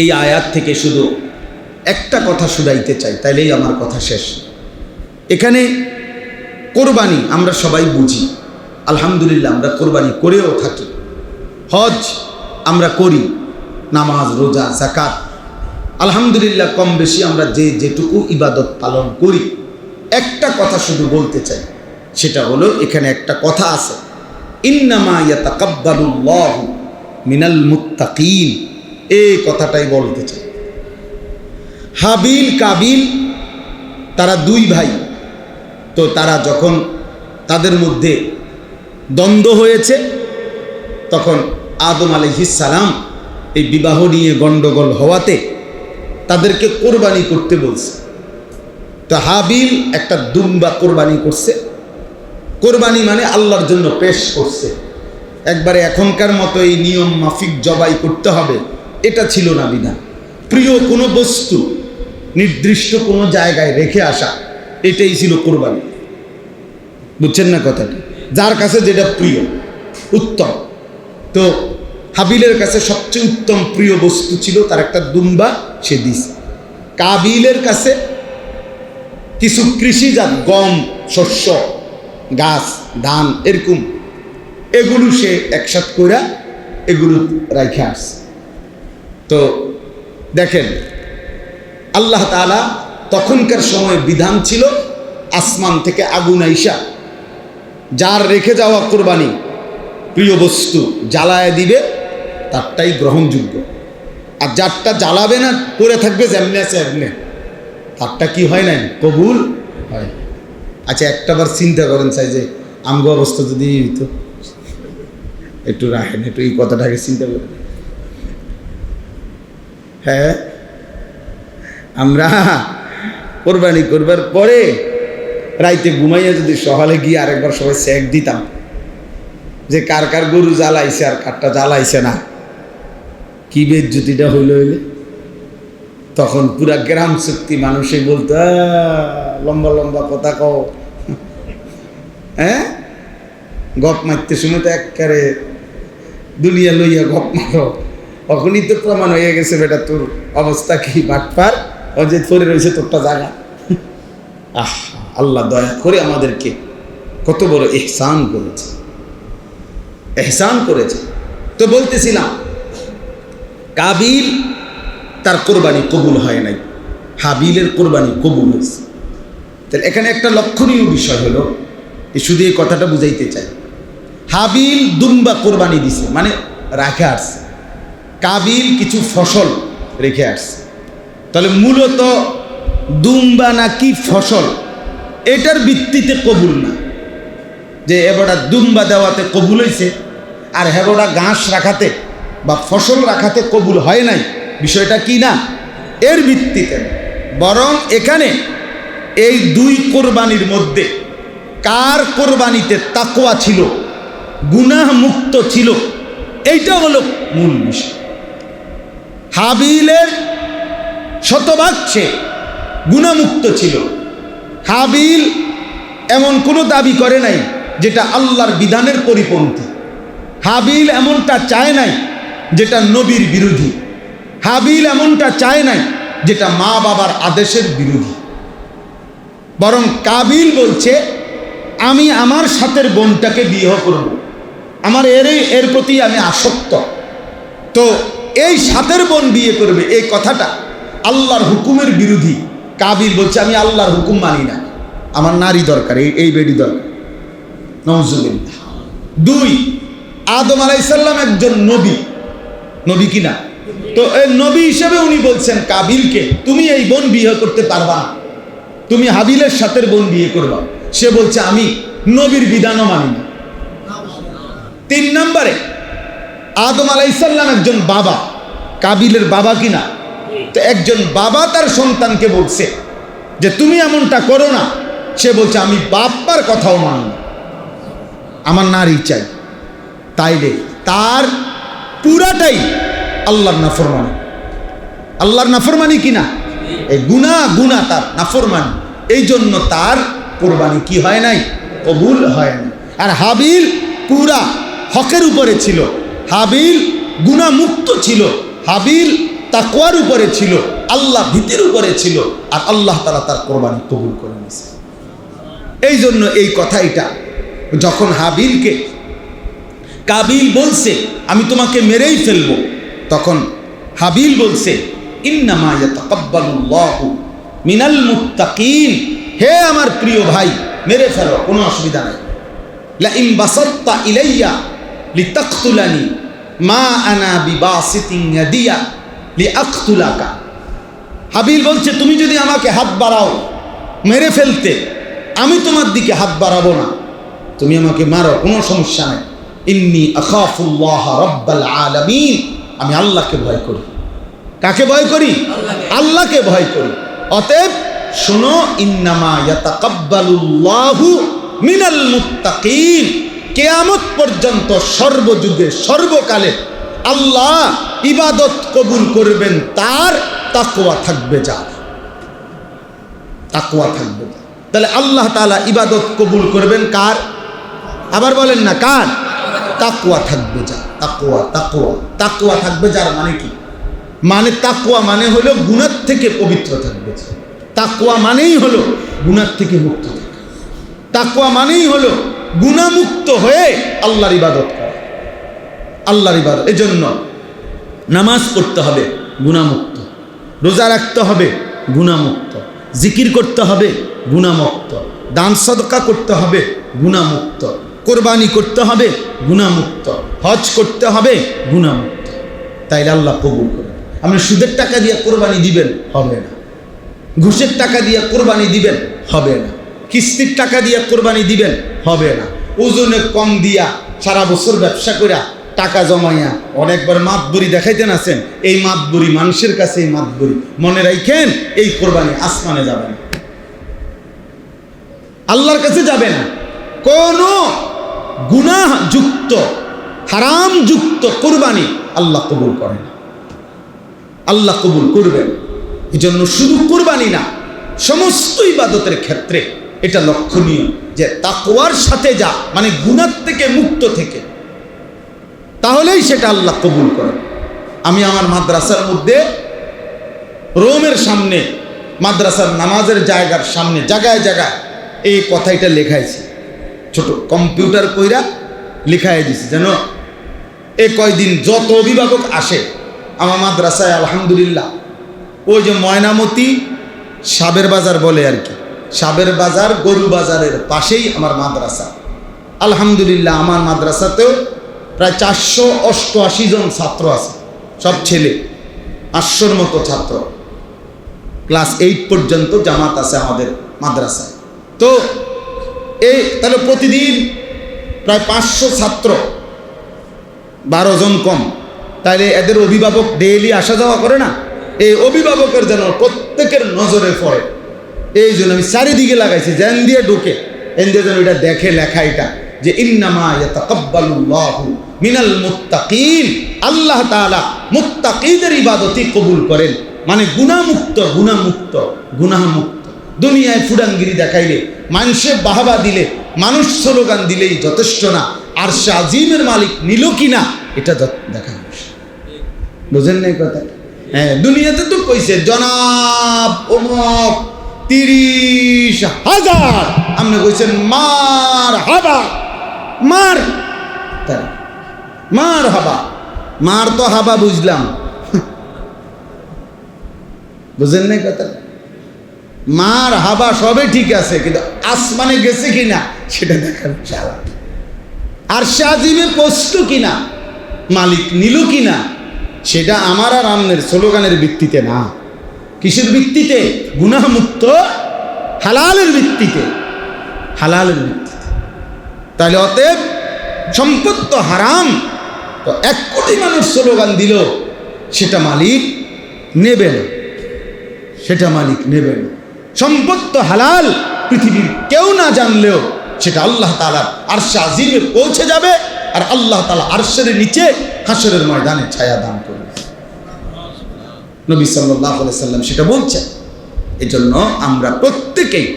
এই আয়াত থেকে শুধু একটা কথা শুধাইতে চাই, তাইলেই আমার কথা শেষ। এখানে কোরবানি আমরা সবাই বুঝি, আলহামদুলিল্লাহ আমরা কোরবানি করেও থাকি, হজ আমরা করি, নামাজ রোজা যাকাত আলহামদুলিল্লাহ কম বেশি আমরা যেটুকু ইবাদত পালন করি। একটা কথা শুধু বলতে চাই, সেটা হলো এখানে একটা কথা আছে, ইন্নামা ইয়াতাকাব্বালুল্লাহু মিনাল মুত্তাকিন, এই কথাটাই বলতে চাই। হাবিল কাবিল তারা দুই ভাই, তো তারা যখন তাদের মধ্যে দ্বন্দ্ব হয়েছে তখন আদম আলাইহিস সালাম এই বিবাহ নিয়ে গণ্ডগোল হওয়াতে তাদেরকে কোরবানি করতে বলছে। তো হাবিল একটা দুম্বা কোরবানি করছে, কোরবানি মানে আল্লাহর জন্য পেশ করছে। একবারে এখনকার মতো এই নিয়ম মাফিক জবাই করতে হবে এটা ছিল না বিধান। প্রিয় কোনো বস্তু নির্দিষ্ট কোনো জায়গায় রেখে আসা, এটাই ছিল কোরবানি। বুঝছেন না কথাটি? যার কাছে যেটা প্রিয় উত্তম, তো হাবিলের কাছে সবচেয়ে উত্তম প্রিয় বস্তু ছিল তার একটা দুম্বা, সে দিছে। কাবিলের কাছে কিছু কৃষিজাত গম, শস্য, গাছ, ধান এরকম এগুলো সে একসাথ করে এগুলো রাইখে আসছে। তো দেখেন আল্লাহ তাআলা তখনকার সময় বিধান ছিল আসমান থেকে আগুন আইসা যার রেখে যাওয়া কোরবানি প্রিয় বস্তু জ্বালায় দিবে তারটাই গ্রহণযোগ্য, আর যারটা জ্বালাবে না করে থাকবে যেমনি আছে এমনি, তারটা কি হয় নাই, কবুল হয়। আচ্ছা একটাবার চিন্তা করেন চাই যে আমগো অবস্থা যদি হইতো, একটু রাখেন, একটু এই কথাটাকে চিন্তা করেন। হ্যাঁ, আমরা কোরবানি করবার পরে রাইতে ঘুমাইয়া যদি সকালে গিয়ে আরেকবার সবাই চেক দিতাম যে কার কার গরু জ্বালাইছে আর কারটা জ্বালাইছে না, কি বেজ্জতিটা হইল হইলে, তখন পুরা গ্রাম শক্তি মানুষই বলতো লম্বা লম্বা কথা কও, হ্যাঁ গপ মারতে সময় তো একবারে দুনিয়া লইয়া গপ মারো, তখনই তো প্রমাণ হয়ে গেছে বেটা তোর অবস্থা কি বাটপার, ও যে ধরে রয়েছে তোরটা জায়গা। আহ, আল্লাহ দয়া করে আমাদেরকে কত বড় ইহসান করেছে, ইহসান করেছে। তো বলতেছিলাম কাবিল তার কোরবানি কবুল হয় নাই, হাবিলের কোরবানি কবুল হয়েছে। তাহলে এখানে একটা লক্ষণীয় বিষয় হলো, শুধু এই কথাটা বুঝাইতে চাই, হাবিল দুম্বা কোরবানি দিছে মানে রাখে আসছে, কাবিল কিছু ফসল রেখে আসছে। তাহলে মূলত দুম্বা নাকি ফসল এটার ভিত্তিতে কবুল না, যে এবারটা দুম্বা দেওয়াতে কবুল হয়েছে আর হেবটা ঘাস রাখাতে বা ফসল রাখাতে কবুল হয় নাই, বিষয়টা কি না এর ভিত্তিতে। বরং এখানে এই দুই কোরবানির মধ্যে কার কোরবানিতে তাকওয়া ছিল, গুনাহ মুক্ত ছিল, এইটা হলো মূল বিষয়। হাবিলের শতভাগ সে গুনাহমুক্ত ছিল, হাবিল এমন কোনো দাবি করে নাই যেটা আল্লাহর বিধানের পরিপন্থী, হাবিল এমনটা চায় নাই যেটা নবীর বিরোধী, হাবিল এমনটা চায় নাই যেটা মা বাবার আদেশের বিরোধী। বরং কাবিল বলছে আমি আমার সাথের বোনটাকে বিয়ে করব, আমার এর প্রতি আমি আসক্ত, তো এই সাথের বোন বিয়ে করবে এই কথাটা আল্লাহর হুকুমের বিরোধী। কাবিল বলছে আমি আল্লাহর হুকুম মানি না, আমার নারী দরকার, এই বেডি দরকার। নাউজুবিল্লাহ। দুই, আদম আলাইহিস সালাম একজন নবী কিনা, তো এই নবী হিসেবে উনি বলছেন কাবিলকে তুমি এই বোন বিয়ে করতে পারবা না, তুমি হাবিলের সাথের বোন বিয়ে করবা। সে বলছে আমি নবীর বিধানও মানি না। তিন নম্বরে আদম আলাইহিস সালাম একজন বাবা, কাবিলের বাবা কিনা, তো একজন বাবা তার সন্তানকে বলছে যে তুমি এমনটা করো না, সে বলছে আমি বাপ্পার কথাও মানি না, আমার নারী চাই। তাইলে তার পুরাটাই আল্লাহর নাফরমানি, আল্লাহর নাফরমানি কিনা, এই গুনাহ তার নাফরমানি, এই জন্য তার কোরবানি কি হয় নাই, কবুল হয় নাই। আর হাবিল পুরা হকের উপরে ছিল, হাবিল গুনাহমুক্ত ছিল, হাবিল তাকওয়ার উপরে ছিল, আল্লাহ ভীতির উপরে ছিল, আর আল্লাহ তাআলা তার কোরবানি কবুল করে নিয়েছে। এই জন্য এই কথাটা যখন হাবিলকে কাবিল বলছে আমি তোমাকে মেরেই ফেলবো, তখন হাবিল বলছে ইন্নামা ইয়াতাকাব্বালুল্লাহু মিনাল মুত্তাকিন, হে আমার প্রিয় ভাই মেরে ফেলো, কোনো অসুবিধা নাই। লা ইন বাসাত্তা ইলাইয়া লিতাকতুলানি মা আনা বিবাসিতিন ইয়াদিয়া লিআকতুলাকা। হাবিল বলছে তুমি যদি আমাকে হাত বাড়াও মেরে ফেলতে, আমি তোমার দিকে হাত বাড়াবো না, তুমি আমাকে মারো, কোনো সমস্যা নাই। ইন্নী আখাফুল্লাহ রাব্বাল আলামিন, আমি আল্লাহকে ভয় করি। কাকে ভয় করি? আল্লাহকে ভয় করি। অতএব শোনো, ইন্নামা ইয়াতাকাব্বালুল্লাহু মিনাল মুত্তাকিন, কিয়ামত পর্যন্ত সর্বযুগে সর্বকালে আল্লাহ ইবাদত কবুল করবেন তার, তাকওয়া থাকবে যার, তাকওয়া থাকবে। তাহলে আল্লাহ তাআলা ইবাদত কবুল করবেন কার? আবার বলেন না কার? তাকওয়া থাকবে যার। তাকওয়া তাকওয়া তাকওয়া থাকবে যার মানে কি? মানে তাকওয়া মানে হলো গুনাহ থেকে পবিত্র থাকবে। তাকওয়া মানেই হলো গুনাহ থেকে মুক্ত থাকা। তাকওয়া মানেই হলো গুনাহমুক্ত হয়ে আল্লাহর ইবাদত করা, আল্লাহর ইবাদত। এজন্য নামাজ পড়তে হবে গুনাহমুক্ত, রোজা রাখতে হবে গুনাহমুক্ত, জিকির করতে হবে গুনাহমুক্ত, দান সদকা করতে হবে গুনাহমুক্ত, কোরবানি করতে হবে গুনাহমুক্ত, হজ করতে হবে গুনাহমুক্ত। তাইলে আল্লাহ কবুল করে। আপনি সুদের টাকা দিয়ে কোরবানি দিবেন, হবে না। ঘুষের টাকা দিয়ে কোরবানি দিবেন, হবে না। কিস্তির টাকা দিয়ে কোরবানি দিবেন, হবে না। ওজনে কম দিয়া সারা বছর ব্যবসা করে টাকা জমাইয়া অনেকবার মাতবুরি দেখাইতেন আছেন, এই মাতবুরি মানুষের কাছে, এই মাতবুরি মনে রাখেন, এই কোরবানি আসমানে যাবে না, আল্লাহর কাছে যাবে না। কোন গুনাহযুক্ত হারাম যুক্ত কোরবানি আল্লাহ কবুল করেন না, আল্লাহ কবুল করবেন। এই জন্য শুধু কোরবানি না, সমস্ত ইবাদতের ক্ষেত্রে এটা লক্ষণীয় যে তাকওয়ার সাথে যা, মানে গুনাহ থেকে মুক্ত থেকে, তাহলেই সেটা আল্লাহ কবুল করেন। আমি আমার মাদ্রাসার মধ্যে রোমের সামনে, মাদ্রাসার নামাজের জায়গার সামনে জায়গায় জায়গায় এই কথাটা লেখাইছি, ছোট কম্পিউটার কইরা লেখাই দিছি, যেন এই কয়দিন যত অভিভাবক আসে আমার মাদ্রাসায়, আলহামদুলিল্লাহ, ওই যে ময়নামতি সাবের বাজার বলে আর কি, সাবের বাজার গরু বাজারের পাশেই আমার মাদ্রাসা। আলহামদুলিল্লাহ আমার মাদ্রাসাতেও প্রায় 488 জন ছাত্র আছে, সব ছেলে, 800-র মতো ছাত্র, ক্লাস 8 পর্যন্ত জামাত আছে আমাদের মাদ্রাসায়। তো এই তাহলে প্রতিদিন প্রায় 500 ছাত্র, 12 জন কম, তাইলে এদের অভিভাবক ডেইলি আসা যাওয়া করে না, এই অভিভাবকের যেন প্রত্যেকের নজরে পড়ে, এই জন্য আমি চারিদিকে লাগাইছি, যেন দিয়ে ঢুকে এন দিয়ে যেন এটা দেখে লেখা এটা যে ইন্নামা ইয়াতাকাব্বালুল্লাহু মিনাল মুত্তাকিন, আল্লাহ তাআলা মুত্তাকিদের ইবাদতই কবুল করেন, মানে গুনাহমুক্ত, গুনাহমুক্ত, গুনাহমুক্ত। দুনিয়ায় ফুডাঙ্গিরি দেখাইলে, মানুষে বাহাবা দিলে, মানুষ স্লোগান দিলেই যথেষ্ট না, আরশে আজিমের মালিক নিল কিনা এটা দেখা মুশকিল। বুঝেন না কথা? হ্যাঁ, দুনিয়াতে তো কইছে জনাব অমুক 30,000, আপনি কইছেন মার হাবা, মার মার হাবা, মার তো হাবা বুঝলাম, বুঝেন না কথা? মার হাবা সবে ঠিক আছে, কিন্তু আসমানে গেছে কিনা সেটা দেখার চালা, আরশে আজিমে পৌঁছলো কিনা, মালিক নিল কিনা, সেটা আমার আর আমনের স্লোগানের ভিত্তিতে না। কিসের ভিত্তিতে? গুনাহমুক্ত হালালের ভিত্তিতে, হালালের ভিত্তিতে। তাহলে অতএব সম্পদ তো হারাম, তো 1 কোটি মানুষ স্লোগান দিল, সেটা মালিক নেবে না, সেটা মালিক নেবে না। সম্পদ তো হালাল, পৃথিবীর কেউ না জানলেও সেটা আল্লাহ তাআলার আরশে আজিমে পৌঁছে যাবে, আর আল্লাহ তাআলা আরশের নিচে হাশরের ময়দানে ছায়া দান করবে। নবী সাল্লাল্লাহু আলাইহি সাল্লাম সেটা বলছেন। এজন্য আমরা প্রত্যেকেই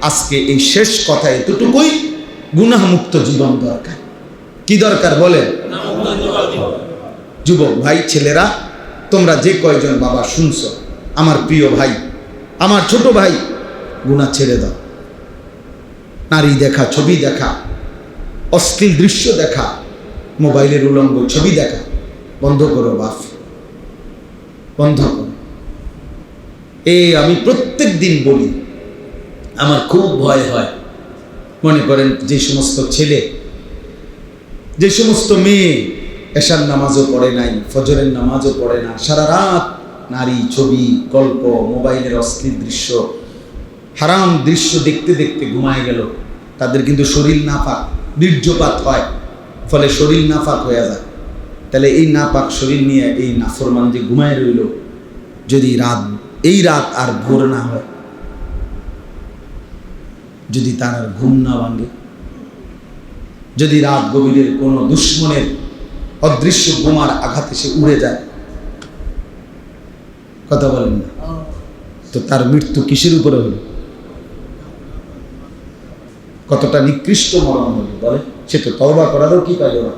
আজকে এই শেষ কথা এতটুকুই, গুনাহমুক্ত জীবন দরকার। কি দরকার বলেন? যুবক ভাই ছেলেরা, তোমরা যে কয়জন বাবা শুনছো, আমার প্রিয় ভাই, আমার ছোট ভাই, গুনাহ ছেড়ে দাও। নারী দেখা, ছবি দেখা, অশ্লীল দৃশ্য দেখা, মোবাইলের উলঙ্গ ছবি দেখা বন্ধ করো বাপ, বন্ধ করো। আমি প্রত্যেক দিন বলি, আমার খুব ভয় হয়। মনে করেন যে সমস্ত ছেলে, যে সমস্ত মেয়ে এশার নামাজও পড়ে নাই, ফজরের নামাজও পড়ে না, সারা রাত নারী, ছবি, গল্প, মোবাইলের অশ্লীল দৃশ্য, হারাম দৃশ্য দেখতে দেখতে ঘুমায় গেল, তাদের কিন্তু শরীর নাপাক, বীর্যপাত হয়, ফলে শরীর নাপাক হয়ে যায়। তাহলে এই নাপাক শরীর নিয়ে এই নাফরমান যে ঘুমায় রইল, যদি এই রাত আর ভোর না হয়, যদি তার আর ঘুম না ভাঙে, যদি রাত গভীরের কোনো দুশ্মনের অদৃশ্য বোমার আঘাতে সে উড়ে যায়, কথা বলেন না, তো তার মৃত্যু কিসের উপরে হলো? কতটা নিকৃষ্ট মরণ হলো বলে। সে তো তওবা করারও কি পাইল না,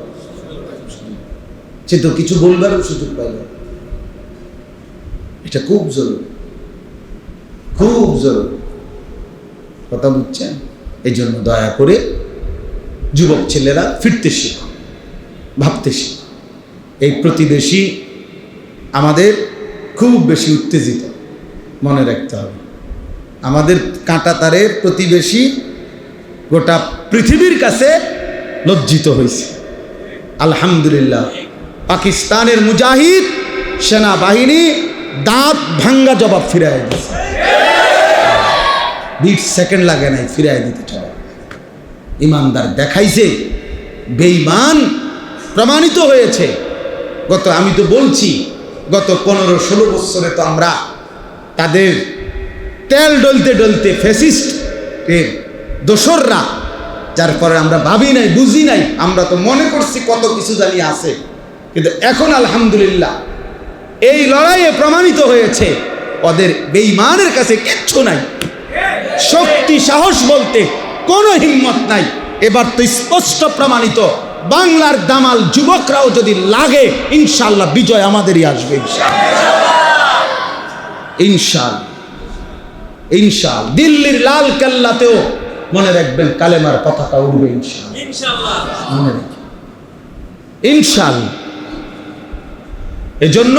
সে তো কিছু বলবারও সুযোগ পাইল না। এটা খুব জরুরি, খুব জরুরি, কথা বুঝছেন? এই জন্য দয়া করে যুবক ছেলেরা ফিরতে শিখো, ভাবতে শিখো। এই প্রতিবেশী আমাদের খুব বেশি উত্তেজিত, মনে রাখতে হবে। আমাদের কাঁটাতারের প্রতিবেশী গোটা পৃথিবীর কাছে লজ্জিত হয়েছে। আলহামদুলিল্লাহ, পাকিস্তানের মুজাহিদ সেনাবাহিনী দাঁত ভাঙ্গা জবাব ফিরাই দিয়েছে, 20 সেকেন্ড লাগে নাই ফিরাই দিতে জবাব। ইমানদার দেখাইছে, বেঈমান প্রমাণিত হয়েছে। আমি তো বলছি, গত 15-16 বছরে তো আমরা তাদের তেল ডলতে ডলতে ফ্যাসিস্ট দোসররা, যার পরে আমরা ভাবি নাই, বুঝি নাই, আমরা তো মনে করছি কত কিছু জানি আছে, কিন্তু এখন আলহামদুলিল্লাহ এই লড়াইয়ে প্রমাণিত হয়েছে ওদের বেঈমানের কাছে কিচ্ছু নাই, শক্তি সাহস বলতে কোনো হিম্মত নাই। এবার তো স্পষ্ট প্রমাণিত, বাংলার দামাল যুবকরাও যদি লাগে, ইনশাআল্লাহ বিজয় আমাদেরই আসবে। ইনশাআল্লাহ, ইনশাআল্লাহ। দিল্লির লাল কেল্লাতেও মনে রাখবেন কালেমার পতাকা উড়বে ইনশাআল্লাহ, মনে রাখবেন ইনশাআল্লাহ। এজন্য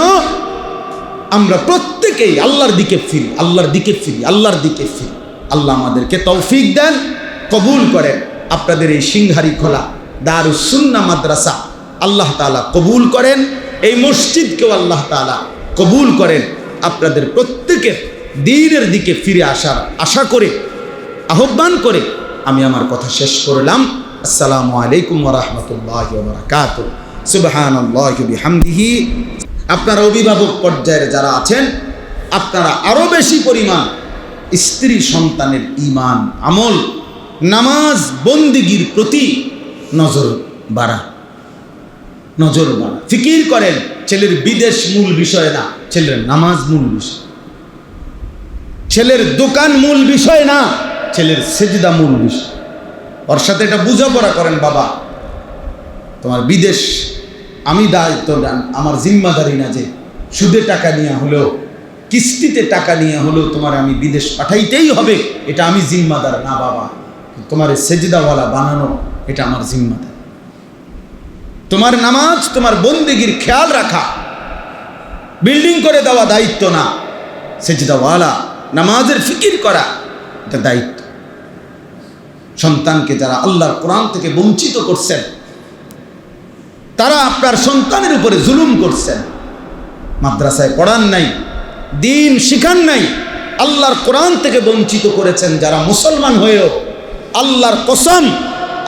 আমরা প্রত্যেকেই আল্লাহর দিকে ফিরি, আল্লাহর দিকে ফিরি, আল্লাহর দিকে ফিরি। আল্লাহ আমাদেরকে তৌফিক দেন, কবুল করেন। আপনাদের এই সিংহারি খোলা দারুস সুন্নাহ মাদ্রাসা আল্লাহ তাআলা কবুল করেন, এই মসজিদকেও আল্লাহ তাআলা কবুল করেন। আপনাদের প্রত্যেকের দ্বীনের দিকে ফিরে আসার আশা করে, আহ্বান করে আমি আমার কথা শেষ করলাম। আসসালামু আলাইকুম ওয়া রাহমাতুল্লাহি ওয়া বারাকাতুহু। সুবহানাল্লাহি ওয়া বিহামদিহি। আপনারা অভিভাবক পর্যায়ের যারা আছেন, আপনারা আরো বেশি পরিমাণ স্ত্রী সন্তানের ঈমান, আমল, নামাজ, বন্দেগীর প্রতি নজর বাড়া, ফিকির করেন। ছেলের বিদেশ মূল বিষয় না, ছেলের নামাজ মূল বিষয়। ছেলের দোকান মূল বিষয় না, ছেলের সেজদা মূল বিষয়। ওর সাথে এটা বোঝাপড়া করেন, বাবা তোমার বিদেশ আমি দায়িত্ব, আমার জিম্মাদারি না যে সুদে টাকা নিয়ে হলেও, কিস্তিতে টাকা নিয়ে হলেও তোমার আমি বিদেশ পাঠাইতেই হবে, এটা আমি জিম্মাদার না বাবা। তোমার সেজদাওয়ালা বানানো এটা আমার জিম্মাদার। তোমার নামাজ, তোমার বন্দেগীর খেয়াল রাখা, বিল্ডিং করে দেওয়া দায়িত্ব না, সেজদাওয়ালা নামাজের ফিকির করা এটা দায়িত্ব। সন্তানকে যারা আল্লাহর কোরআন থেকে বঞ্চিত করছেন, তারা আপনার সন্তানের উপরে জুলুম করছেন। মাদ্রাসায় পড়ান নাই, দিন শিখান নাই, আল্লাহর কোরআন থেকে বঞ্চিত করেছেন। যারা মুসলমান হয়েও আল্লাহর কসম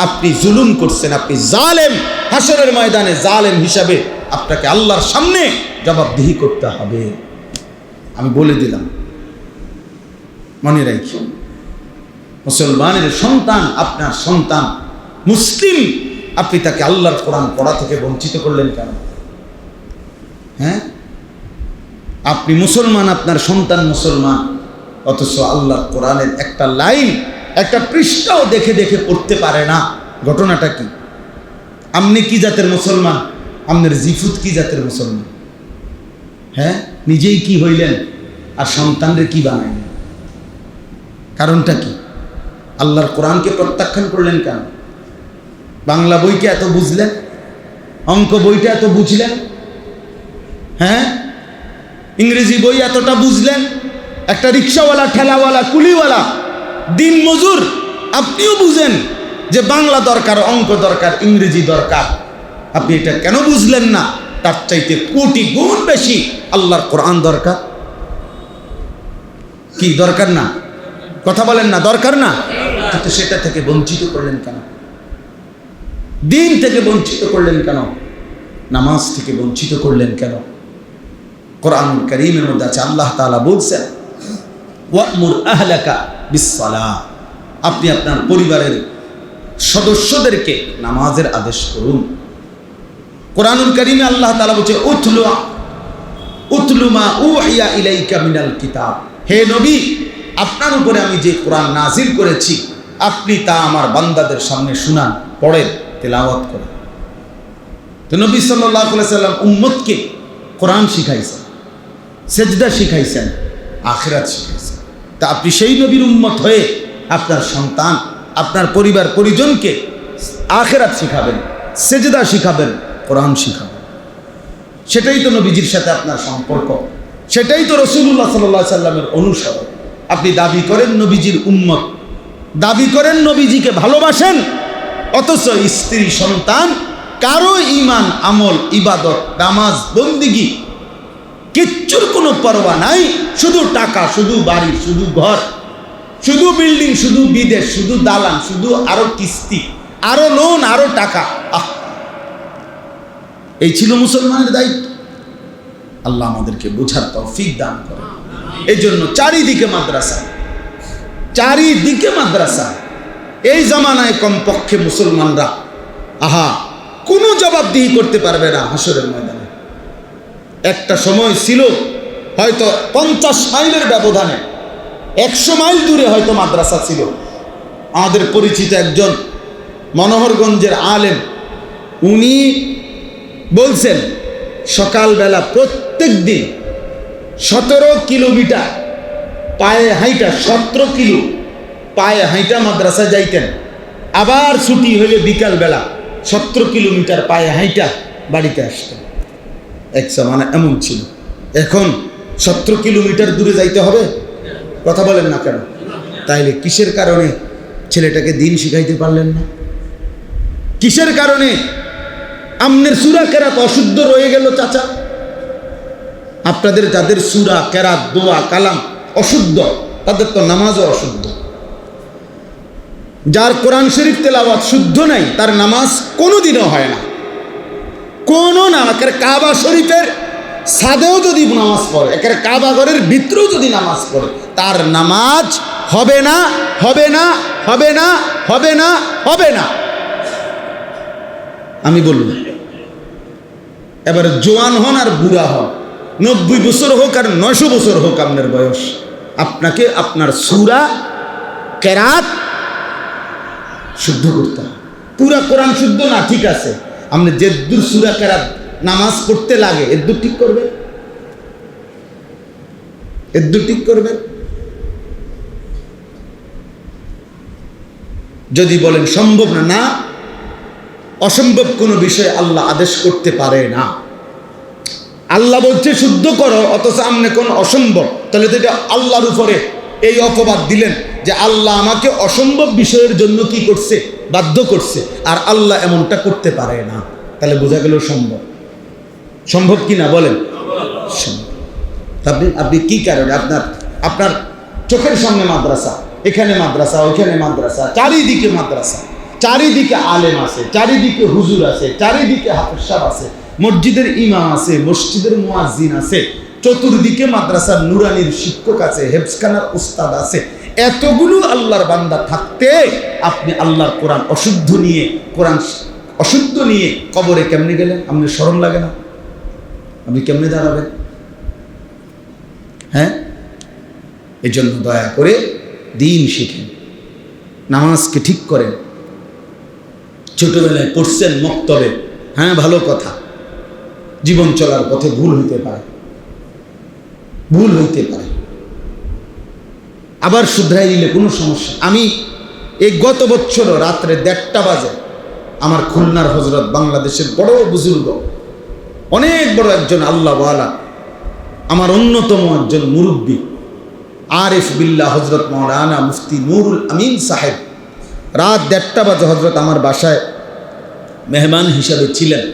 আপনি জুলুম করছেন, আপনি জালেম। হাসরের ময়দানে জালেম হিসাবে আপনাকে আল্লাহর সামনে জবাবদিহি করতে হবে। আমি বলে দিলাম, মনে রাখুন, মুসলমানের সন্তান আপনার সন্তান, মুসলিম, আপনি তাকে আল্লাহর কোরআন পড়া থেকে বঞ্চিত করলেন কেন? হ্যাঁ, আপনি মুসলমান, আপনার সন্তান মুসলমান, অথচ আল্লাহর কোরআনের একটা লাইন, একটা পৃষ্ঠাও দেখে দেখে পড়তে পারে না। ঘটনাটা কি? আপনি কি জাতের মুসলমান? আপনার জিফুত কি জাতের মুসলমান? হ্যাঁ, নিজেই কি হইলেন আর সন্তানরে কি বানাইলেন? কারণটা কি? আল্লাহর কোরআনকে প্রত্যাখ্যান করলেন কেন? বাংলা বইকে এত বুঝলেন, অঙ্ক বইটা এত বুঝলেন, হ্যাঁ, ইংরেজি বই এতটা বুঝলেন, একটা রিক্সাওয়ালা, ঠেলাওয়ালা, কুলিওয়ালা, দিন মজুর, আপনিও বুঝেন যে বাংলা দরকার, অঙ্ক দরকার, ইংরেজি দরকার। আপনি এটা কেন বুঝলেন না? তার চাইতে কোটি গুণ বেশি আল্লাহর কোরআন দরকার। কি দরকার না? কথা বলেন না, দরকার না? কিন্তু সেটা থেকে বঞ্চিত করলেন কেন? দিন থেকে বঞ্চিত করলেন কেন? নামাজ থেকে বঞ্চিত করলেন কেন? কোরআন কারীমের মধ্যে আছে, আল্লাহ তাআলা বলছেন, ওয়া'মুর আহলাকা বিস-সালাহ, আপনি আপনার পরিবারের সদস্যদেরকে নামাজের আদেশ করুন। কোরআনুল কারীমে আল্লাহ তাআলা বলছে, উতলু মা উহিয়া ইলাইকা মিনাল কিতাব, হে নবী, আপনার উপরে আমি যে কোরআন নাজিল করেছি আপনি তা আমার বান্দাদের সামনে শুনান, পড়েন, তেলাওয়াত করেন। তো নবী সাল্লাল্লাহু আলাইহি সাল্লাম উম্মতকে কোরআন শিখাইছেন, সেজদা শিখাইছেন, আখিরাত শিখাইছেন। তা আপনি সেই নবীর উম্মত হয়ে আপনার সন্তান, আপনার পরিবার পরিজনকে আখিরাত শিখাবেন, সেজদা শিখাবেন, কোরআন শিখাবেন। সেটাই তো নবীজির সাথে আপনার সম্পর্ক, সেটাই তো রাসূলুল্লাহ সাল্লাল্লাহু আলাইহি সাল্লামের অনুসরণ। আপনি দাবি করেন নবীজির উম্মত, দাবি করেন নবীজিকে ভালোবাসেন, অথচ স্ত্রী, সন্তান, কারো ঈমান, আমল, ইবাদত, নামাজ, বন্দেগী কিচ্ছুর কোনো পরোয়া নাই। শুধু টাকা, শুধু বাড়ি, শুধু ঘর, শুধু বিল্ডিং, শুধু বিদেশ, শুধু দালান, শুধু আরো কিস্তি, আরো লোন, আরো টাকা। এই ছিল মুসলমানের দায়িত্ব। আল্লাহ আমাদেরকে বোঝার তৌফিক দান করেন। এই জন্য চারিদিকে মাদ্রাসা, চারিদিকে মাদ্রাসা। এই জামানায় কমপক্ষে মুসলমানরা কোনো জবাবদিহি করতে পারবে না হাসরের ময়দানে। একটা সময় ছিল হয়তো 50 মাইলের ব্যবধানে, 100 মাইল দূরে হয়তো মাদ্রাসা ছিল। আমাদের পরিচিত একজন মনোহরগঞ্জের আলেম, উনি বলছেন সকালবেলা প্রত্যেক দিন 17 কিলোমিটার পায়ে হাইটা, 17 কিলো পায়ে হাইটা মাদ্রাসায় যাইতেন। আবার ছুটি হলে বিকালবেলা 17 কিলোমিটার পায়ে হাইটা বাড়িতে আসতেন। এক জামানা এমন ছিল। এখন 17 কিলোমিটার দূরে যাইতে হবে? কথা বলেন না কেন? তাইলে কিসের কারণে ছেলেটাকে দিন শিখাইতে পারলেন না? কিসের কারণে আমনের সূরা কেরাত অশুদ্ধ রয়ে গেল? চাচা, আপনাদের যাদের সূরা কেরাত, দোয়া, কালাম অশুদ্ধ, তাদের তো নামাজও অশুদ্ধ। যার কোরআন শরীফ তেলাওয়াত শুদ্ধ নাই, তার নামাজ কোনোদিনও হয় না। কোনো না, একের কাবা শরীফের ছাদেও যদি নামাজ পড়ে, একের কাবা ঘরের ভিতরেও যদি নামাজ পড়ে, তার নামাজ হবে না, হবে না, হবে না, হবে না, হবে না। আমি বলব, এবার জোয়ান হন আর বুড়া হন, 90 বছর হোক আর 900 বছর হোক আপনার বয়স, আপনাকে আপনার সূরা কেরাত শুদ্ধ করতে হবে। পুরা কোরআন শুদ্ধ না, ঠিক আছে, আপনি যেদূর সূরা কেরাত নামাজ পড়তে লাগে এদূর ঠিক করবেন, এদূর ঠিক করবেন। যদি বলেন সম্ভব না, না, অসম্ভব কোনো বিষয় আল্লাহ আদেশ করতে পারে না। আল্লাহ বলছে শুদ্ধ করো, অথচ আপনি কোন অসম্ভব, তাহলে তো এটা আল্লাহর উপরে এই অপবাদ দিলেন যে আল্লাহ আমাকে অসম্ভব বিষয়ের জন্য কি করছে? বাধ্য করছে, আর আল্লাহ এমনটা করতে পারে না। তাহলে বোঝা গেল সম্ভব। সম্ভব কি না বলেন? আপনি কি কারণে আপনার চোখের সামনে মাদ্রাসা, এখানে মাদ্রাসা, ওইখানে মাদ্রাসা, চারিদিকে মাদ্রাসা, চারিদিকে আলেম আছে, চারিদিকে হুজুর আছে, চারিদিকে হাফেজ সাহেব আছে, মসজিদের ইমাম আছে, মসজিদের মুয়াজ্জিন আছে, চতুর্দিকে মাদ্রাসার নুরানির শিক্ষক আছে, হেফজখানার উস্তাদ আছে। এতগুলো আল্লাহর বান্দা থাকতে আপনি আল্লাহর কোরআন অশুদ্ধ নিয়ে, কোরআন অশুদ্ধ নিয়ে কবরে কেমনে গেলেন? আপনার শরম লাগে না? আপনি কেমনে দাঁড়াবেন? হ্যাঁ, এই জন্য দয়া করে দিন শিখেন, নামাজকে ঠিক করেন। ছোটবেলায় পড়ছেন মক্তবে, হ্যাঁ ভালো কথা, জীবন চলার পথে ভুল হইতে পারে, ভুল হইতে পারে, আবার শুধরাই নিলে কোনো সমস্যা। আমি এই গত বছর রাত্রে 1:30 বাজে আমার খুলনার হজরত, বাংলাদেশের বড় বুজুর্গ, অনেক বড় একজন আল্লাহওয়ালা, আমার অন্যতম একজন মুরব্বী আরিফ বিল্লাহ হজরত মাওলানা মুফতি নুরুল আমিন সাহেব, রাত 1:30 বাজে হজরত আমার বাসায় মেহমান হিসাবে ছিলেন।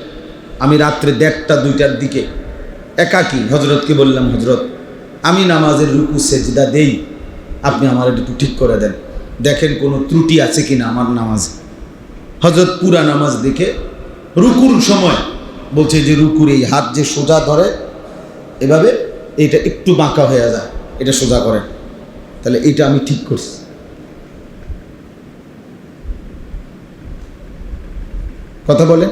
আমি রাত্রে 1:30-2টার দিকে একাকী হজরতকে বললাম, হজরত আমি নামাজের রুকু সেজদা দেই, আপনি আমার একটু ঠিক করে দেন, দেখেন কোনো ত্রুটি আছে কিনা আমার নামাজে। হজরত পুরা নামাজ দেখে রুকুর সময় বলছে যে রুকুর এই হাত যে সোজা ধরে এভাবে, এটা একটু বাঁকা হয়ে যায়, এটা সোজা করেন। তাহলে এটা আমি ঠিক করছি। কথা বলেন,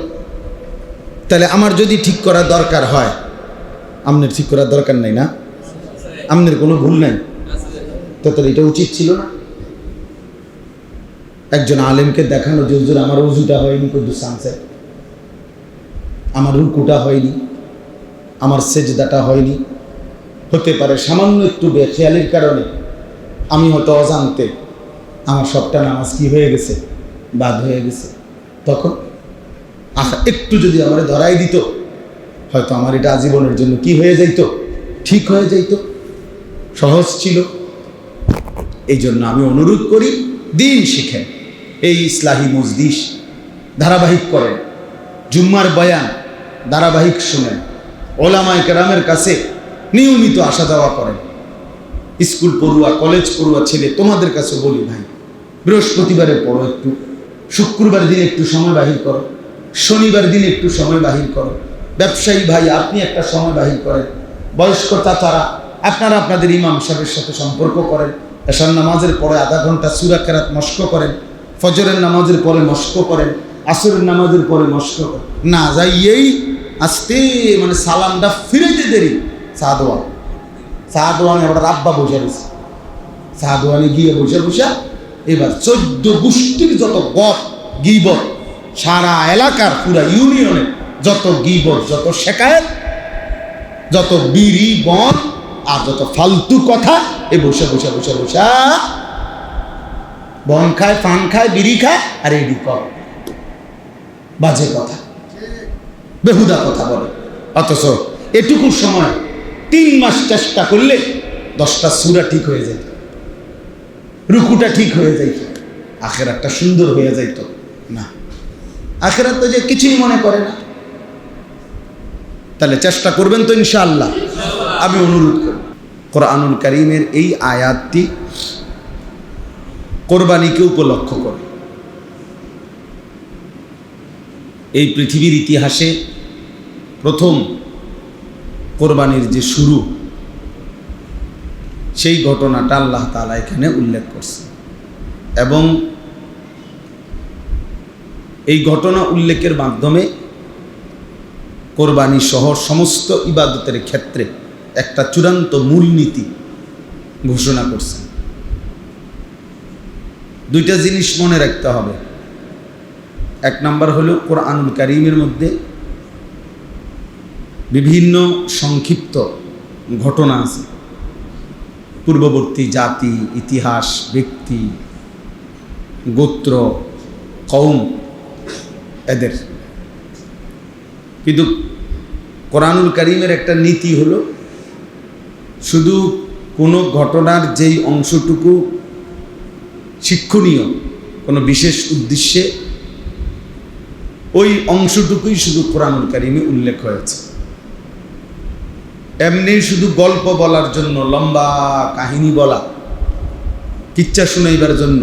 তাহলে আমার যদি ঠিক করার দরকার হয়, আপনার ঠিক করার দরকার নাই না? আপনার কোনো ভুল নাই, তাহলে এটা উচিত ছিল না? একজন আলেমকে দেখানো যে হুজুর আমার ওযুটা হয়নি, কুদ্দুস সাহেব, আমার রুকুটা হয়নি, আমার সেজদাটা হয়নি, হতে পারে সামান্য একটু বেখেয়ালির কারণে, আমি হয়তো অজান্তে আমার সবটা নামাজ কি হয়ে গেছে, বাদ হয়ে গেছে। তখন একটু যদি আমার ধরাই দিত, হয়তো আমার এটা আজীবনের জন্য কি হয়ে যাইত, ঠিক হয়ে যাইত, সহজ ছিল। এই জন্য আমি অনুরোধ করি, দিন শিখেন, এই ইসলাহি মজলিস ধারাবাহিক করেন, জুম্মার বয়ান ধারাবাহিক শুনেন, ওলামায়ে কেরামের কাছে নিয়মিত আসা যাওয়া করেন। স্কুল পড়ুয়া, কলেজ পড়ুয়া ছেলে তোমাদের কাছে বলি, ভাই বৃহস্পতিবারে পড়ো, একটু শুক্রবার দিন একটু সময় বাহির করো, শনিবার দিন একটু সময় বাহির করো। ব্যবসায়ী ভাই আপনি একটা সময় বাহির করেন, বয়স্ক চাচারা আপনারা আপনাদের ইমাম সাহেবের সাথে সম্পর্ক করেন, এশার নামাজের পরে আধা ঘন্টা সূরা কেরাত মস্ক করেন, ফজরের নামাজের পরে মস্ক করেন, আসরের নামাজের পরে মস্ক করেন। না যাইয়েই আসতে মানে সালামটা ফিরেতে দেরি, সাদওয়ানে আবার রাব্বা বসে রয়েছে, সাদওয়ানে গিয়ে বসে এবার 14 গোষ্ঠীর যত গপ গীবত, সারা এলাকার পুরা ইউনিয়নের যত গীবত, যত শেকায়েত, যত বিড়ি বন আর যত ফালতু কথা, এ বসে বন খায়, পান খায়, বিড়ি খায়, আর এই কর বাজে কথা, বেহুদা কথা বলে। অথচ এটুকু সময় 3 মাস চেষ্টা করলে 10টা সূরা ঠিক হয়ে যেত, রুকুটা ঠিক হয়ে যাইত, আখিরাতটা সুন্দর হয়ে যাইত। না, আখিরাত তো যে কিছুই মনে করে না। তাহলে চেষ্টা করবেন তো ইনশাআল্লাহ? আমি অনুরোধ করব, কোরআনুল কারীমের এই আয়াতটি কোরবানিকে উপলক্ষ করে। এই পৃথিবীর ইতিহাসে প্রথম কোরবানির যে শুরু, সেই ঘটনাটা আল্লাহ তাআলা এখানে উল্লেখ করছে, এবং এই ঘটনা উল্লেখের মাধ্যমে কোরবানি সহ সমস্ত ইবাদতের ক্ষেত্রে একটা চূড়ান্ত মূলনীতি ঘোষণা করছে। 2টা জিনিস মনে রাখতে হবে। 1 নাম্বার হলো কোরআনুল কারীমের মধ্যে বিভিন্ন সংক্ষিপ্ত ঘটনা আছে, পূর্ববর্তী জাতি, ইতিহাস, ব্যক্তি, গোত্র, কওম, এদের। কিন্তু কোরআনুল কারীমের একটা নীতি হলো, শুধু কোনো ঘটনার যেই অংশটুকু শিক্ষণীয়, কোনো বিশেষ উদ্দেশ্যে, ওই অংশটুকুই শুধু কোরআনুল কারীমে উল্লেখ হয়েছে। এমনি শুধু গল্প বলার জন্য, লম্বা কাহিনী বলা, কিচ্ছা শুনাইবার জন্য,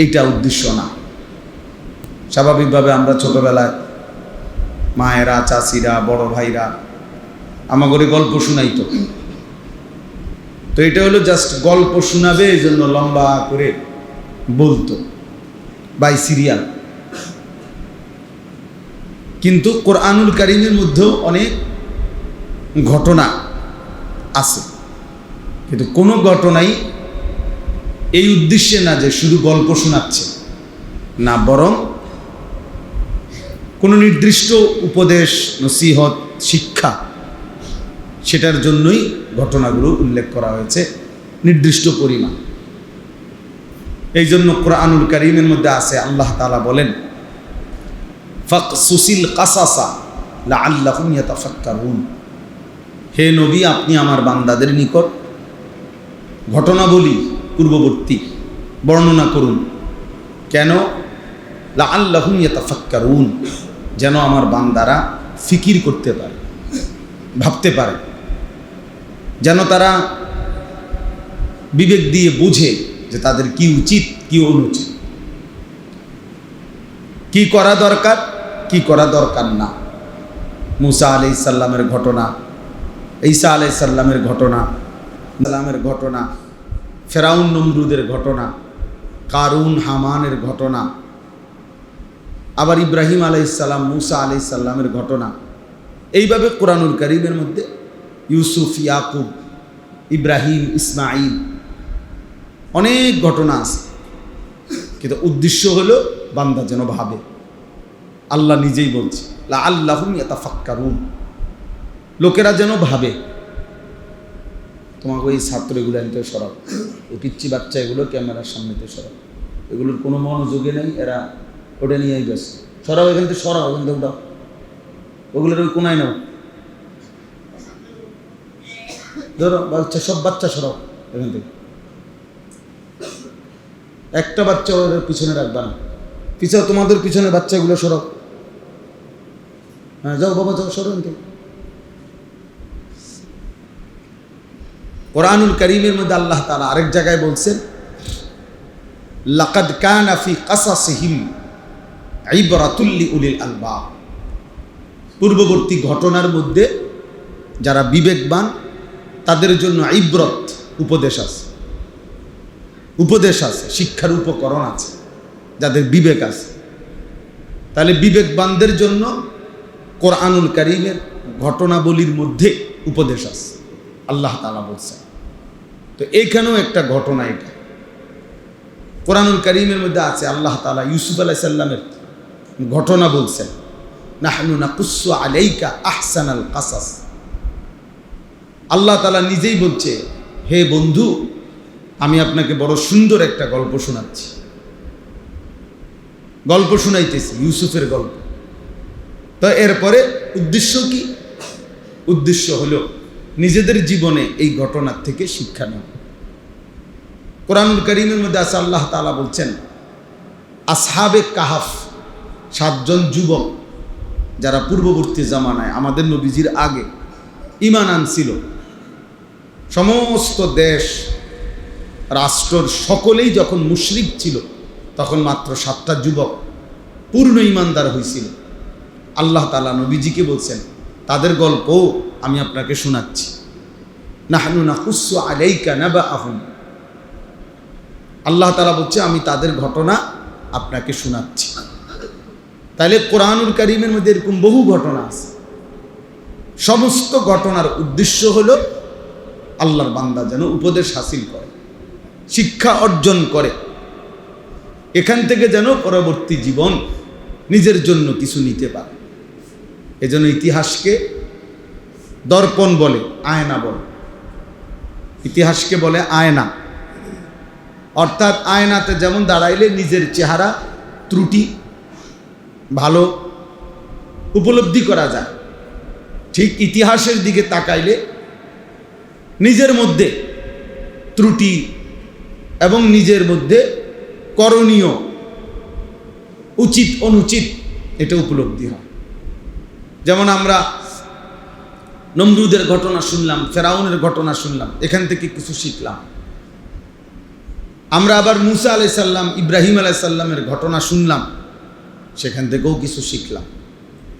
এইটা উদ্দেশ্য না। স্বাভাবিকভাবে আমরা ছোটবেলায় মায়েরা, চাচিরা, বড় ভাইরা আমাগরে গল্প শুনাইতো, তো এটা হলো জাস্ট গল্প শোনাবে, এই জন্য লম্বা করে বলতো, বাই সিরিয়াল। কিন্তু কোরআনুল কারীমের মধ্যেও অনেক ঘটনা আছে, কিন্তু কোনো ঘটনাই এই উদ্দেশ্যে না যে শুধু গল্প শোনাচ্ছে, না, বরং কোনো নির্দিষ্ট উপদেশ, নসিহত, শিক্ষা সেটার জন্যই ঘটনাগুলো উল্লেখ করা হয়েছে নির্দিষ্ট পরিমাণ। এই জন্য কোরআনুল কারীমের মধ্যে আছে, আল্লাহ তাআলা বলেন ফাকসুসিল কাসাসা লাআল্লাহুম ইয়াতাফাক্কারুন। হে নবী, আপনি আমার বান্দাদের নিকট ঘটনাবলী পূর্ববর্তী বর্ণনা করুন। কেন? লাআল্লাহুম ইয়াতাফাক্কারুন, যেন আমার বান্দারা ফিকির করতে পারে, ভাবতে পারে, যেন তারা বিবেক দিয়ে বুঝে যে তাদের কি উচিত কি অনুচিত, কি করা দরকার কি করা দরকার না। মুসা আলাইহিস সালামের ঘটনা, ঈসা আলাইহিস সালামের ঘটনা, ফেরাউন নমরুদের ঘটনা, কারুন হামানের ঘটনা, আবার ইব্রাহিম আলাইহিস সালাম মুসা আলাইহিস সালামের ঘটনা। এইভাবে কোরআনুল কারীমের মধ্যে ইউসুফ, ইয়াকুব, ইব্রাহিম, ইসমাঈল অনেক ঘটনা আছে। কিন্তু উদ্দেশ্য হলো বান্দা যেন ভাবে। আল্লাহ নিজেই বলছে লাআল্লাহুম ইয়াতাফাক্কারুন, লোকেরা যেন ভাবে। তোমাকে ওই ছাত্রগুলো আনতে সরাও, ওই পিচ্ছি বাচ্চা এগুলো ক্যামেরার সামনেতে সরাও, এগুলোর কোনো মনোযোগে নেই, এরা ওটা নিয়েই ব্যস্ত। সরাও এখান থেকে, সরাও এখান থেকে, উঠাও ওগুলোর ওই কোনায় নাও, ধরো বাচ্চা, সব বাচ্চা সরাও এখান থেকে। একটা বাচ্চা ওদের পিছনে রাখবা না, পিছনে তোমাদের পিছনে বাচ্চাগুলো সরাও। হ্যাঁ যাও বাবা যাও, সরো এখান থেকে। কোরআনুল কারীমের মধ্যে আল্লাহ তাআলা আরেক জায়গায় বলছেন লাকাদ কানা ফি কাসাসিহিম ইবরাতুল লিউলিল আলবাব। পূর্ববর্তী ঘটনার মধ্যে যারা বিবেকবান তাদের জন্য ইবরত, উপদেশ আছে, উপদেশ আছে, শিক্ষার উপকরণ আছে, যাদের বিবেক আছে। তাহলে বিবেকবানদের জন্য কোরআনুল কারীমের ঘটনাবলীর মধ্যে উপদেশ আছে, আল্লাহ তাআলা বলছেন। তো এইখানেও একটা ঘটনা, এটা কোরআনুল কারীমের মধ্যে আছে। আল্লাহ তাআলা ইউসুফ আলাইহিস সালামের ঘটনা বলছেন, নাহনু নাকুসসু আলাইকা আহসানাল কাসাস। আল্লাহ তাআলা নিজেই বলছে, হে বন্ধু, আমি আপনাকে বড় সুন্দর একটা গল্প শোনাচ্ছি, গল্প শোনাইতেছি, ইউসুফের গল্প। তো এরপরে উদ্দেশ্য কি? উদ্দেশ্য হলো নিজেদের জীবনে এই ঘটনার থেকে শিক্ষা নেওয়া। কোরআনুল কারীমের মধ্যে আছে, আল্লাহ তাআলা বলছেন আসহাবে কাহাফ, 7 জন যুবক যারা পূর্ববর্তী জামানায় আমাদের নবীজির আগে ঈমান আনছিল। সমস্ত দেশ রাষ্ট্রের সকলেই যখন মুশরিক ছিল, তখন মাত্র 7টা যুবক পূর্ণ ঈমানদার হয়েছিল। আল্লাহ তাআলা নবীজিকে বলছেন তাদের গল্পও আমি আপনাকে শোনাচ্ছি। নাহনু নাকুসসু আলাইকা নাবাআহুম, আল্লাহ তাআলা বলছে আমি তাদের ঘটনা আপনাকে শোনাচ্ছি। তাহলে কোরআনুল কারীমের মধ্যে এরকম বহু ঘটনা আছে। সমস্ত ঘটনার উদ্দেশ্য হলো আল্লাহর বান্দা যেন উপদেশ হাসিল করে, শিক্ষা অর্জন করে, এখান থেকে যেন পরবর্তী জীবন নিজের জন্য কিছু নিতে পারে। এজন্য ইতিহাসকে দর্পণ বলে, আয়না বলে। ইতিহাসকে বলে আয়না, অর্থাৎ আয়নাতে যেমন দাঁড়াইলে নিজের চেহারা ত্রুটি ভালো উপলব্ধি করা যায়, ঠিক ইতিহাসের দিকে তাকাইলে নিজের মধ্যে ত্রুটি এবং নিজের মধ্যে করণীয়, উচিত অনুচিত, এটা উপলব্ধি হয়। যেমন আমরা নমরুদের ঘটনা শুনলাম, ফেরাউনের ঘটনা শুনলাম, এখান থেকে কিছু শিখলাম। আমরা আবার মুসা আলাইহিস সালাম, ইব্রাহিম আলাইহিস সালামের ঘটনা শুনলাম, সেখান থেকেও কিছু শিখলাম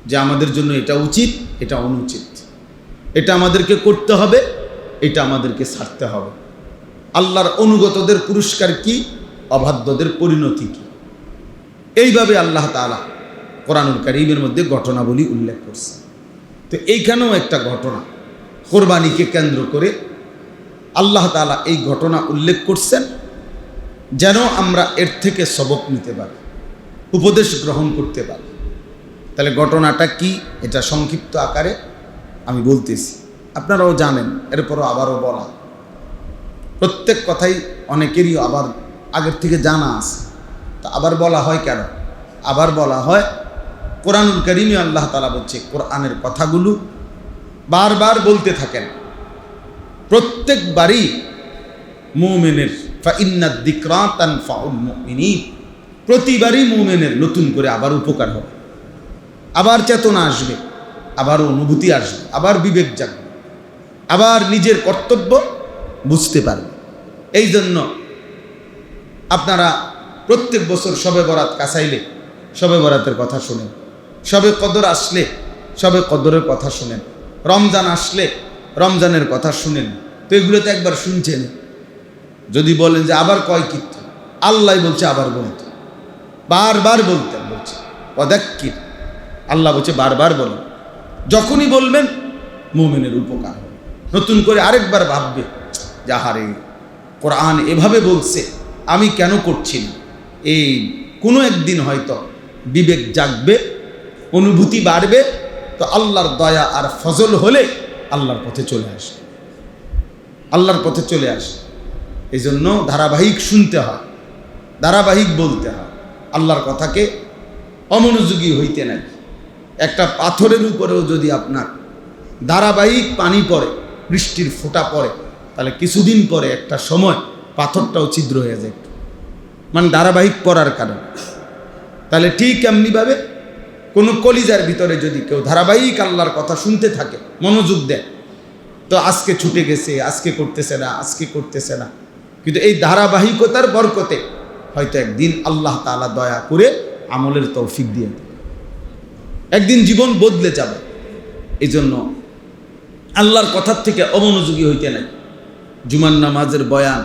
যে আমাদের জন্য এটা উচিত, এটা অনুচিত, এটা আমাদেরকে করতে হবে, এটা আমাদেরকে ছাড়তে হবে। আল্লাহর অনুগতদের পুরস্কার কি, অবাধ্যদের পরিণতি কি। এইভাবে আল্লাহ তাআলা কোরআনুল কারীমের মধ্যে ঘটনাবলী উল্লেখ করছে। তো এইখানেও একটা ঘটনা, কোরবানিকে কেন্দ্র করে আল্লাহ তাআলা এই ঘটনা উল্লেখ করছেন যেন আমরা এর থেকে সবক নিতে পারি, উপদেশ গ্রহণ করতে পারি। তাহলে ঘটনাটা কি, এটা সংক্ষিপ্ত আকারে আমি বলতেছি। আপনারাও জানেন, এরপরও আবারও বলা, প্রত্যেক কথাই অনেকেরই আবার আগের থেকে জানা আছে। তা আবার বলা হয় কেন? আবার বলা হয়, কোরআনুল কারীমে আল্লাহ তাআলা বলছে, কোরআনের কথাগুলো বারবার বলতে থাকেন। প্রত্যেকবারই মুমিনের ফাইন্নাদ যিকরা তানফাউল মুমিনিন, প্রতিবারই মুমিনের নতুন করে আবার উপকার হবে, আবার চেতনা আসবে, আবার অনুভূতি আসবে, আবার বিবেক জাগবে, আবার নিজের কর্তব্য বুঝতে পারবে। এই জন্য আপনারা প্রত্যেক বছর শবে বরাত কাছাইলে শবে বরাতের কথা শুনেন, শবে কদর আসলে শবে কদরের কথা শুনেন, রমজান আসলে রমজানের কথা শুনেন। তো এগুলো তো একবার শুনছেন। যদি বলেন যে আবার কয় কীর্তন, আল্লাহ বলছে আবার বলতে, বারবার বলতেন, বলছে ওয়াদাক্কির, আল্লাহ বলছে বারবার বলেন। যখনই বলবেন মুমিনের উপকার হবে, নতুন করে আরেকবার ভাববে যাহারে কোরআন এভাবে বলছে, আমি কেন করছি না। এই কোনো একদিন হয়তো বিবেক জাগবে, অনুভূতি বাড়বে, তো আল্লাহর দয়া আর ফজল হলে আল্লাহর পথে চলে আসে, আল্লাহর পথে চলে আসে। এই জন্য ধারাবাহিক শুনতে হয়, ধারাবাহিক বলতে হয়, আল্লাহর কথাকে অমনোযোগী হইতে নাই। একটা পাথরের উপরেও যদি আপনার ধারাবাহিক পানি পড়ে, বৃষ্টির ফোঁটা পড়ে, তাহলে কিছুদিন পরে একটা সময় পাথরটাও ছিদ্র হয়ে যায়, মানে ধারাবাহিক পড়ার কারণে। তাহলে ঠিক এমনিভাবে কোনো কলিজার ভিতরে যদি কেউ ধারাবাহিক আল্লাহর কথা শুনতে থাকে, মনোযোগ দেয়, তো আজকে ছুটে গেছে, আজকে করতেছে না, আজকে করতেছে না, কিন্তু এই ধারাবাহিকতার বরকতে হয়তো একদিন আল্লাহ তাআলা দয়া করে আমলের তৌফিক দিয়ে একদিন জীবন বদলে যাবে। এই জন্য আল্লাহর কথার থেকে অমনোযোগী হইতে নাই। জুমার নামাজের বয়ান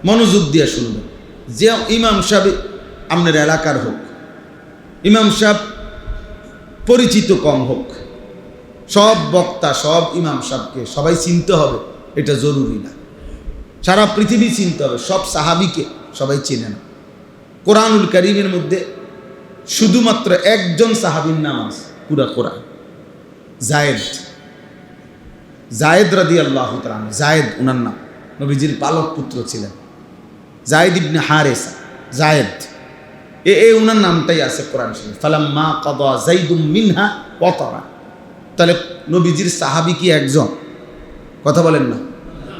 মনোযোগ দিয়ে শুনবেন। যে ইমাম সাহেব আপনার এলাকার হোক, ইমাম সাহেব পরিচিত কম হোক, সব বক্তা সব ইমাম সাহেবকে সবাই চিনতে হবে এটা জরুরি না। সারা পৃথিবী চিনতে হবে, সব সাহাবীকে সবাই চেনে না। কোরআনুল কারীমের মধ্যে শুধুমাত্র একজন সাহাবীর নাম আছে পুরা কোরআন, জায়েদ রাদিয়াল্লাহু তাআলা। জায়েদ ওনার নাম, নবীজির পালক পুত্র ছিলেন, জায়েদ ইবনে হারেসা। জায়েদ ওনার নামটাই আছে কোরআন শরীফে, ফালাম্মা কাদা যাইদুম মিনহা ওয়াতারা। তাহলে নবীজির সাহাবী কি একজন? কথা বলেন না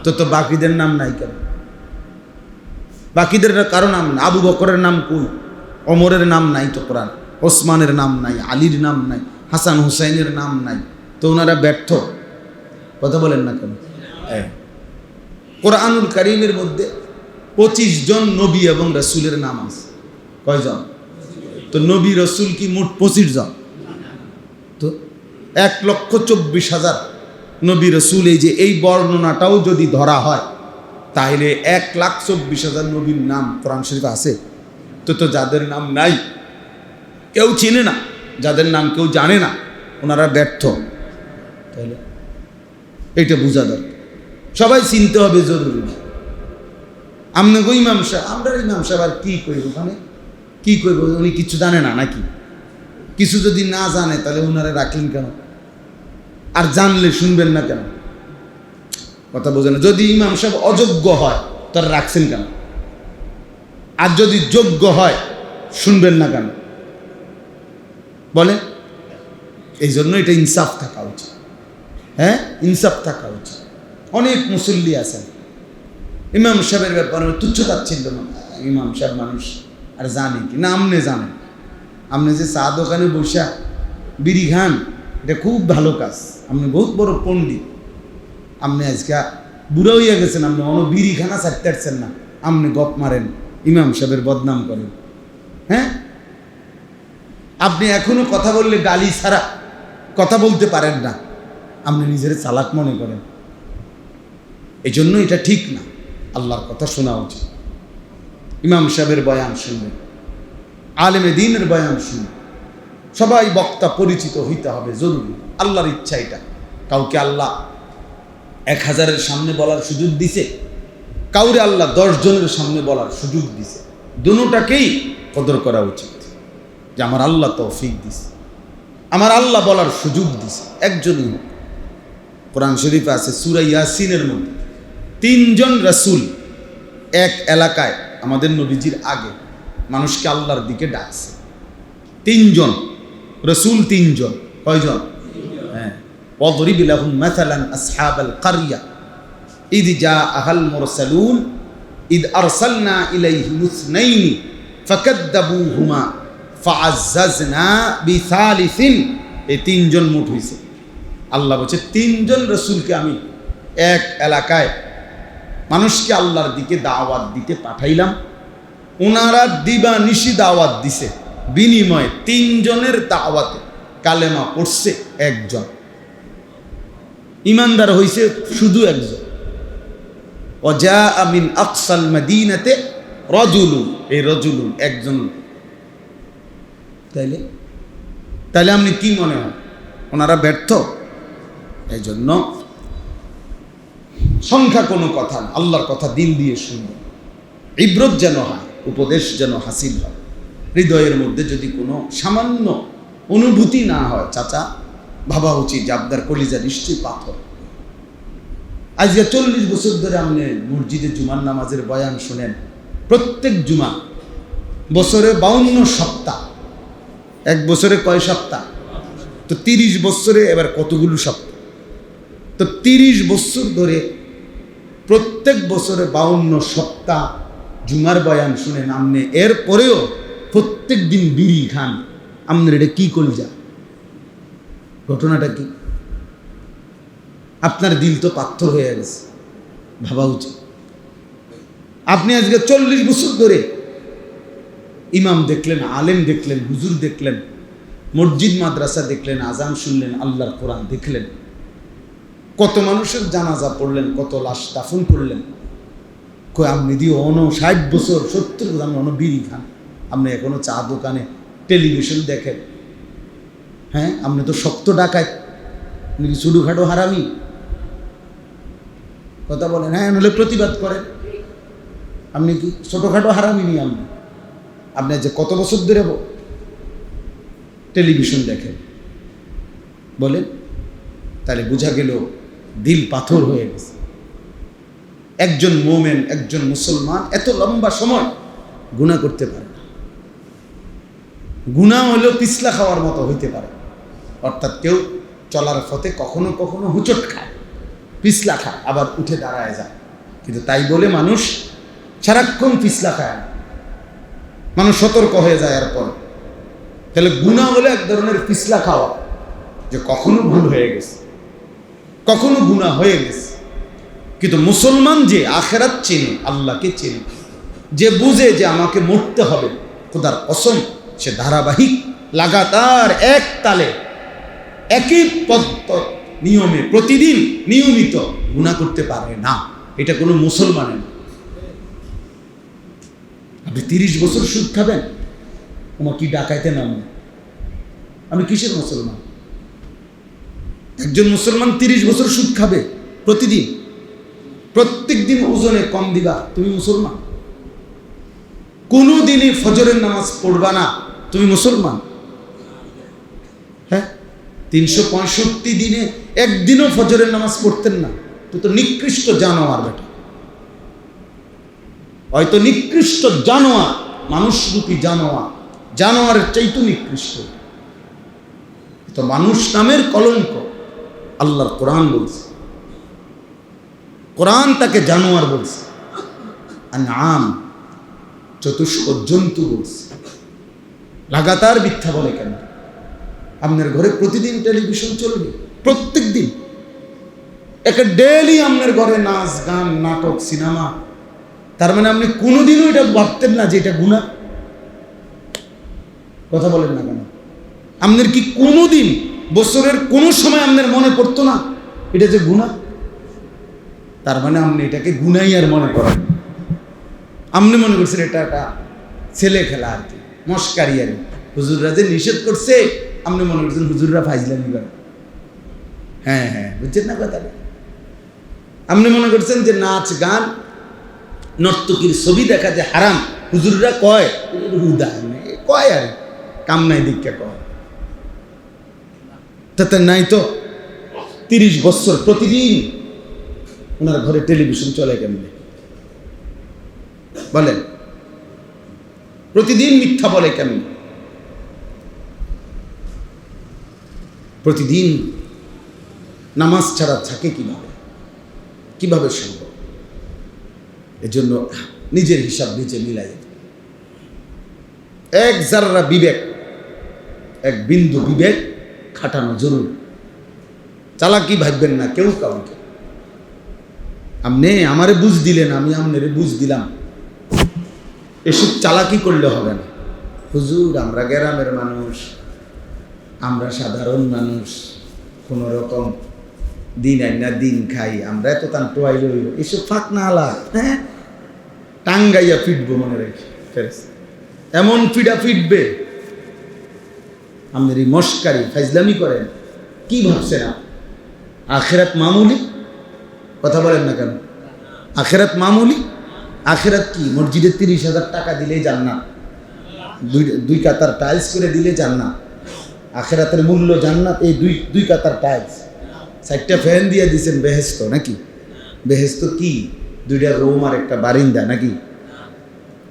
তো বাকিদের নাম নাই কেন? বাকিদের কারো নাম না। আবু বকরের নাম কই? ওমরের নাম নাই তো কোরআন, ওসমানের নাম নাই, আলীর নাম নাই, হাসান হুসাইনের নাম নাই, তো ওনারা ব্যর্থ। কথা বলেন না কেন? কোরআনুল কারীমের মধ্যে 25 জন নবী এবং রাসূলের নাম আছে। কয়জন? তো নবী রাসূল কি মোট 25 জন? তো 1,24,000 নবী রাসূল। এই যে এই বর্ণনাটাও যদি ধরা হয়, তাহলে 1,24,000 নবীর নাম কোরআন শরীফে আছে। তো যাদের নাম নাই, কেউ চিনে না, যাদের নাম কেউ জানে না, ওনারা ব্যর্থ। তাহলে এইটা বোঝা দরকার, সবাই চিনতে হবে, জরুরি না। আপনাকে ইমাম সাহেব, আমরা ইমাম সাহেব আর কী করব, ওখানে কী করব? উনি কিছু জানে না নাকি? কিছু যদি না জানে তাহলে ওনারা রাখলেন কেন? আর জানলে শুনবেন না কেন? কথা বোঝে না। যদি ইমাম সাহেব অযোগ্য হয় তারা রাখছেন কেন? আর যদি যোগ্য হয় শুনবেন না কেন? বলে এই জন্য এটা ইনসাফ থাকা উচিত। হ্যাঁ, ইনসাফ থাকা উচিত। অনেক মুসল্লি আছেন ইমাম সাহেবের ব্যাপারে তুচ্ছ-তাচ্ছিল্য না। ইমাম সাহেব মানুষ আর জানে কি না? আপনি জানেন, আপনি যে চা দোকানে বসা বিড়ি খান, এটা খুব ভালো কাজ। আপনি বহুত বড় পণ্ডিত, আপনি আজকে বুড়া হইয়া গেছেন, আপনি অন্য বিড়ি খানা ছাড়তে পারছেন না, আপনি গপ মারেন, ইমাম সাহেবের বদনাম করেন। হ্যাঁ, আপনি এখনো কথা বললে গালি ছাড়া কথা বলতে পারেন না, আপনি নিজের চালাক মনে করেন। এই জন্য এটা ঠিক না। আল্লাহর কথা শোনা উচিত। ইমাম সাহেবের বয়ান শুনবেন, আলেমে দ্বীনের বয়ান শুনবেন। সবাই বক্তা পরিচিত হইতে হবে, জরুরি। আল্লাহর ইচ্ছা এটা। কাউকে আল্লাহ 1000-এর সামনে বলার সুযোগ দিছে, কাউরে আল্লাহ 10 জনের সামনে বলার সুযোগ দিছে। দুটোটাকেই কদর করা উচিত যে আমার আল্লাহ তৌফিক দিছে, আমার আল্লাহ বলার সুযোগ দিছে, একজনই হোক। কোরআন শরীফে আছে সূরা ইয়াসিনের মধ্যে 3 জন রাসূল এক এলাকায় আমাদের নবীজির আগে মানুষকে আল্লাহর দিকে ডাকছে। 3 জন রাসূল, 3 জন। কয়জন? হ্যাঁ। ওয়াদরিব লাহুম মাসালান আসহাবাল কারইয়া ইদ জাআহাল মুরসালুন ইদ আরসালনা ইলাইহিম ইসনাইনি ফাকাদ্দাবুহুমা ফাআজ্জাজনা বিসালিসিন। এই 3 জন মোট হইছে। আল্লাহ বলছে 3 জন রাসূলকে আমি এক এলাকায় মানুষকে আল্লাহর দিকে দাওয়াত দিতে পাঠাইলাম। ওনারা দিবা নিশি দাওয়াত দিছে, বিনিময়ে 3 জনের দাওয়াতে কালেমা পড়ছে 1 জন, ইমানদার হইছে শুধু 1 জন। ওয়াজাআ মিন আকসাল মাদিনাতে রাজুলুন, এই রাজুলুন 1 জন। তাইলে আপনি কি মনে হয় ওনারা ব্যর্থ? এই জন্য সংখ্যা কোনো কথা না, আল্লাহর কথা দিল দিয়ে শুনবেন, ইবরত যেন হয়, উপদেশ যেন হাসিল হয়। হৃদয়ের মধ্যে যদি কোনো সামান্য অনুভূতি না হয়, চাচা ভাবা উচিত যে আপনার কলিজা নিশ্চয়ই পাথর। আজকে 40 বছর ধরে আপনি মসজিদে জুমার নামাজের বয়ান শুনেন, প্রত্যেক জুমা, বছরে 52 সপ্তাহ, 1 বছরে কয় সপ্তাহ? তো 30 বছরে এবার কতগুলো সপ্তাহ? তো 30 বছর ধরে প্রত্যেক বছরে 52 সপ্তাহ জুমার বয়ান শুনেন আপনি, এরপরেও প্রত্যেক দিন বিড়ি খান। আপনার এটা কি কলিজা? ঘটনাটা কি? আপনার দিল তো পাথর হয়ে গেছে, ভাবা উচিত। আপনি আজকে 40 বছর ধরে ইমাম দেখলেন, আলেম দেখলেন, হুজুর দেখলেন, মসজিদ মাদ্রাসা দেখলেন, আজান শুনলেন, আল্লাহর কোরআন দেখলেন, কত মানুষের জানাজা পড়লেন, কত লাশ দাফন করলেন। কই আপনি দিয়ে 60 বছর 70 বছর আপনি বিড়ি খান, আপনি এখনো চা দোকানে টেলিভিশন দেখেন। হ্যাঁ, আপনি তো শক্ত ডাকায়, আপনি কি ছোটোখাটো হারামি? কথা বলেন। হ্যাঁ, নাহলে প্রতিবাদ করেন। আপনি কি ছোটোখাটো হারামি নি? আপনি যে কত বছর ধরে টেলিভিশন দেখেন বলেন? তাহলে বোঝা গেল দিল পাথর হয়ে গেছে। একজন মোমেন, একজন মুসলমান এত লম্বা সময় গুনাহ করতে পারে না। গুনাহ হলেও পিছলা খাওয়ার মতো হইতে পারে, অর্থাৎ কেউ চলার পথে কখনো কখনো হুচট খায়, পিছলা খায়, আবার উঠে দাঁড়ায় যায়। কিন্তু তাই বলে মানুষ সারাক্ষণ পিছলা খায় না, মানুষ সতর্ক হয়ে যায়। এরপর তাহলে গুনাহ হলে এক ধরনের পিছলা খাওয়া, যে কখনো ভুল হয়ে গেছে, কখনো গুনাহ হয়ে গেছে। কিন্তু মুসলমান যে আখেরাত চেনে, আল্লাহকে চেনে, যে বুঝে যে আমাকে মরতে হবে, খোদার কসম, সে ধারাবাহিক লাগাতার এক তালে একই নিয়মে প্রতিদিন নিয়মিত গুনাহ করতে পারে না। এটা কোনো মুসলমানের না। আপনি 30 বছর সুদ খাবেন, আমার কি ডাকাইতে নামে? আমি কিসের মুসলমান? একজন মুসলমান 30 বছর সুদ খাবে প্রতিদিন, প্রত্যেক দিন ওজনে কম দিবা, তুমি মুসলমান? কোনো দিনই ফজরের নামাজ পড়বা না, তুমি মুসলমান? হ্যাঁ, 365 দিনে একদিনও ফজরের নামাজ পড়তেন না, তো নিকৃষ্ট জানোয়ার বেটা। হয়তো নিকৃষ্ট জানোয়ার, মানুষরূপী জানোয়ার, জানোয়ারের চাইতে নিকৃষ্ট। তো মানুষ নামের কলঙ্ক। আল্লাহর কোরআন বলছে, কোরআন তাকে জানোয়ার বলছে, আনআম চতুষ্প জন্তু বলছে। লাগাতার মিথ্যা বলে কেন? আপনার ঘরে প্রতিদিন টেলিভিশন চলবে, প্রত্যেক দিন একটা ডেইলি আপনার ঘরে নাচ গান নাটক সিনেমা। তার মানে আপনি কোনোদিনও এটা ভাবতেন না যে এটা গুনাহ? কথা বলেন না কেন? আপনার কি কোনোদিন বছরের কোনো সময় আপনার মনে পড়তো না এটা যে গুনাহ? তার মানে আপনি এটাকে গুনাহই আর মনে করেন। আপনি মনে করছেন এটা একটা ছেলে খেলা আর কি, মস্কারি আর কি। হুজুররা যে নিষেধ করছে, আপনি মনে করছেন হুজুররা ফাইজলামি করে। হ্যাঁ হ্যাঁ, বুঝছেন না কথাটা? আপনি মনে করছেন যে নাচ গান নর্তকীর ছবি দেখা যে হারাম, হুজুররা কয় হুদা কয় আর কাম নাই দীক্ষা কয়, তাতে নাই তো 30 বছর প্রতিদিন ওনার ঘরে টেলিভিশন চলে কেমনে বলেন? প্রতিদিন মিথ্যা বলে কেমন? প্রতিদিন নামাজ ছাড়া থাকে কিভাবে সম্ভব? এজন্য নিজের হিসাব নিজে মিলাই, এক জাররা বিবেক, এক বিন্দু বিবেক খাটানো জরুরি। চালাকি ভাববেন না কেউ কাউকে। আপনি আমারে বুঝ দিলেন, আমি আপনারে বুঝ দিলাম, এসব চালাকি করলে হবে না। হুজুর আমরা গ্রামের মানুষ, আমরা সাধারণ মানুষ, কোনো রকম দিন আইনা দিন খাই, আমরা এত তান টোয়াই লইব, এসব ফাঁক না আলা, হ্যাঁ টাঙ্গাইয়া ফিটবো মনে রেখে এমন ফিটবে। আমাদের এই মস্কারি ফাইজলামি করেন, কি ভাবছেন? আখেরাত মামুলি? কথা বলেন না কেন? আখেরাত মামুলি? আখেরাত কি? মসজিদে 30,000 টাকা দিলেই জান্নাত, দুই কাতার টাইলস করে দিলে জান্নাত। আখেরাতের মূল্য জান্নাত এই দুই কাতার টাইলস, 4টা ফ্যান দিয়ে দিয়েছেন বেহেস্ত নাকি? বেহেস্ত কি? 2টা রুম আর একটা বারিন্দা নাকি?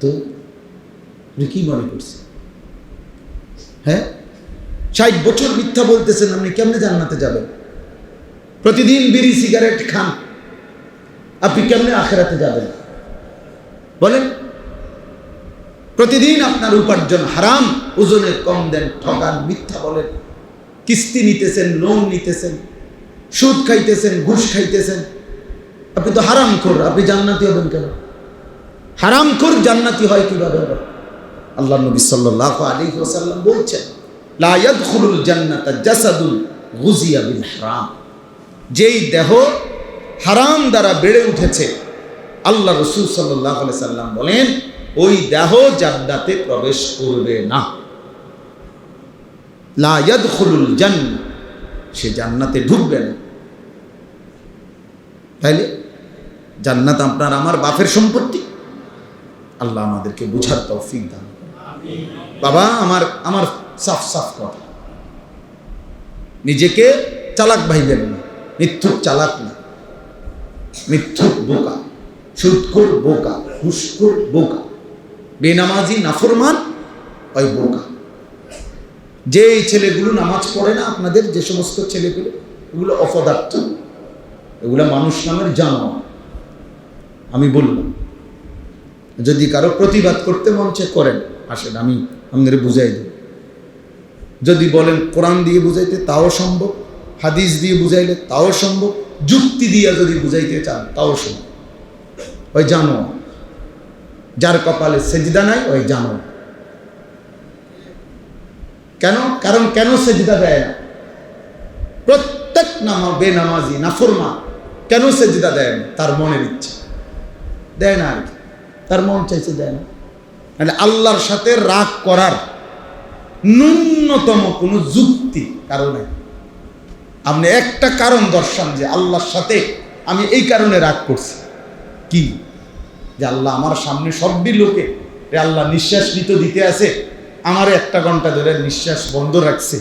তো কি মনে করছে? হ্যাঁ 60 বছর মিথ্যা বলতেছেন, আপনি কেমনে জান্নাতে যাবেন? প্রতিদিন বিড়ি সিগারেট খান, আপনি কেমনে আখেরাতে যাবেন বলেন? প্রতিদিন আপনার উপার্জন হারাম, ওজনে কম দেন, ঠকান, মিথ্যা বলেন, কিস্তি নিতেছেন, লোন নিতেছেন, সুদ খাইতেছেন, ঘুষ খাইতেছেন, আপনি তো হারামখোর, আপনি জান্নাতি হবেন কেন? হারামখোর জান্নাতি হয় কিভাবে হবে? আল্লাহ নবী সাল্লাল্লাহু আলাইহি ওয়াসাল্লাম বলছেন, লা ইয়াদখুলুল জান্নাতা জাসাদুন গুযিয়া বিল হারাম। যেই দেহ হারাম দ্বারা বেড়ে উঠেছে, আল্লাহ রাসূল সাল্লাল্লাহু আলাইহি সাল্লাম বলেন ওই দেহ জান্নাতে প্রবেশ করবে না। লা ইয়াদখুলুল জান্নাহ, সে জান্নাতে ঢুকবে না। তাইলে জান্নাত আপনার আমার বাপের সম্পত্তি। আল্লাহ আমাদেরকে বুঝার তৌফিক দান। বাবা আমার সাফ কথা, নিজেকে চালাক ভাইবেন না, মিথ্যুক চালাক না, মিথ্যুক বোকা, সুদখোর বোকা, ঘুষখোর বোকা, বেনামাজি নাফরমান ওই বোকা। যে ছেলেগুলো নামাজ পড়ে না, আপনাদের যে সমস্ত ছেলেগুলো, এগুলো অপদার্থ, এগুলো মানুষ নামের জানোয়ার। আমি বললাম যদি কারো প্রতিবাদ করতে মঞ্চে করেন, আসেন আমি আপনাদের বুঝাই দেব। যদি বলেন কোরআন দিয়ে বুঝাইতে তাও সম্ভব, হাদিস দিয়ে বুঝাইলে তাও সম্ভব, যুক্তি দিয়ে যদি বুঝাইতে চান তাও সম্ভব। ওই জানো, যার কপালে সেজদা নাই ওই জানো। কেন? কারণ কেন সেজদা দেয় না? প্রত্যেক বেনামাজি নাফরমান কেন সেজদা দেয় না? তার মনের ইচ্ছা দেয় না, আর কি তার মন চাইছে দেয় না। মানে আল্লাহর সাথে রাগ করার ন্যূনতম কোনো যুক্তি কারণে আপনি একটা কারণ দর্শান যে আল্লাহর সাথে আমি এই কারণে রাগ করছি, কি? যে আল্লাহ আমার সামনে সবই লোকে আল্লাহ নিঃশ্বাস দিতে আছে, আমার 1 ঘন্টা ধরে নিঃশ্বাস বন্ধ রাখছে,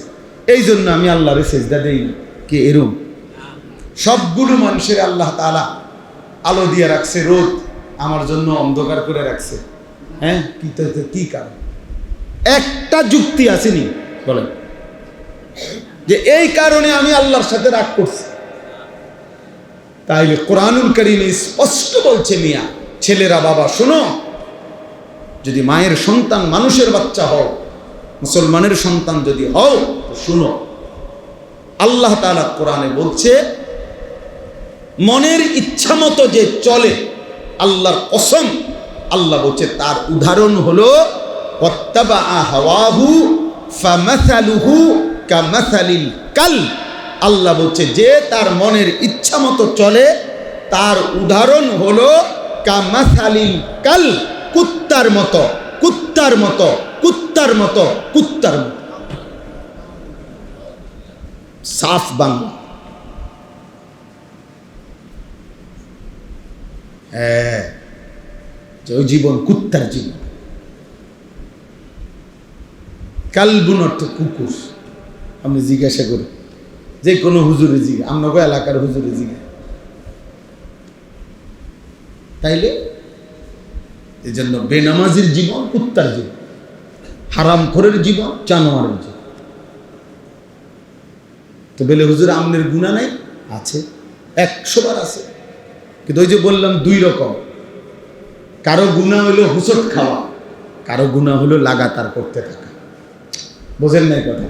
এই জন্য আমি আল্লাহরে সেজদা দেই না। কি এরকম? সবগুলো মানুষের আল্লাহ তাআলা আলো দিয়ে রাখছে, রোদ আমার জন্য অন্ধকার করে রাখছে। হ্যাঁ কি কারণ? একটা যুক্তি আসেনি বলেন যে এই কারণে আমি আল্লাহর সাথে রাগ করছি। তাইলে কোরআনুল কারীমে স্পষ্ট বলছে, মিয়া ছেলেরা বাবা শোনো, যদি মায়ের সন্তান মানুষের বাচ্চা হও, মুসলমানের সন্তান যদি হও, তো শুনো, আল্লাহ তাআলা কোরআনে বলছে মনের ইচ্ছা মতো যে চলে, আল্লাহর কসম, আল্লাহ বলছে তার উদাহরণ হলো ওয়াত্তাবাআ হাওয়াহু ফামাসালুহু কামাসালিল কাল। আল্লাহ বলছে যে তার মনের ইচ্ছা মতো চলে, তার উদাহরণ হলো কামাসালিল কাল, কুত্তার মতো, কুত্তার মতো, কুত্তার মতো, কুত্তার মতো। সাফ বাংলা। হ্যাঁ, যে ওই জীবন কুত্তার জীবন। কালবুন অর্থ কুকুর। আপনি জিজ্ঞাসা করি যে কোনো হুজুরে জিগে, আপনাকে এলাকার হুজুরে জিগে। তাইলে এই জন্য বেনামাজির জীবন কুত্তার জীবন, হারামখোরের জীবন জানোয়ারের জীবন। তো বলে হুজুর আমনের গুনাহ নাই? আছে, 100 বার আছে। কিন্তু ওই যে বললাম 2 রকম, কারো গুনাহ হলো হুসট খাওয়া, কারো গুনাহ হলো লাগাতার করতে থাকা। বোঝেন নাই কথা?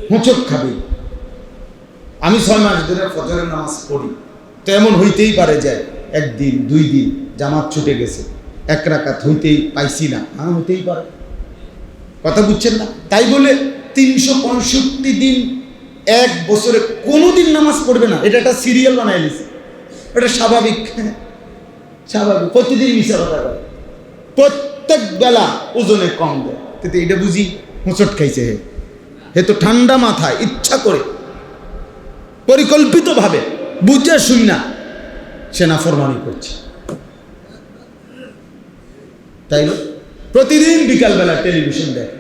হুঁচট খাবি। আমি 6 মাস ধরে ফজরের নামাজ পড়ি, তো এমন হইতেই পারে যায় 1 দিন 2 দিন জামাত ছুটে গেছে, 1 রাকাত হইতেই পাইছি না, হইতেই পারে। কথা বুঝছেন না? তাই বলে 365 দিন 1 বছরে কোনোদিন নামাজ পড়বে না, এটা একটা সিরিয়াল বানাই নিছে। এটা স্বাভাবিক, স্বাভাবিক। প্রতিদিন মিশা কথা বলে, প্রত্যেক বেলা ওজনে কম দেয়। কিন্তু এটা বুঝি হোঁচট খাইছে হে তো ঠান্ডা মাথায় ইচ্ছা করে পরিকল্পিতভাবে বুঝে শুই না সে নাফরমানি করছে। তাই না? প্রতিদিন বিকালবেলা টেলিভিশন দেখে,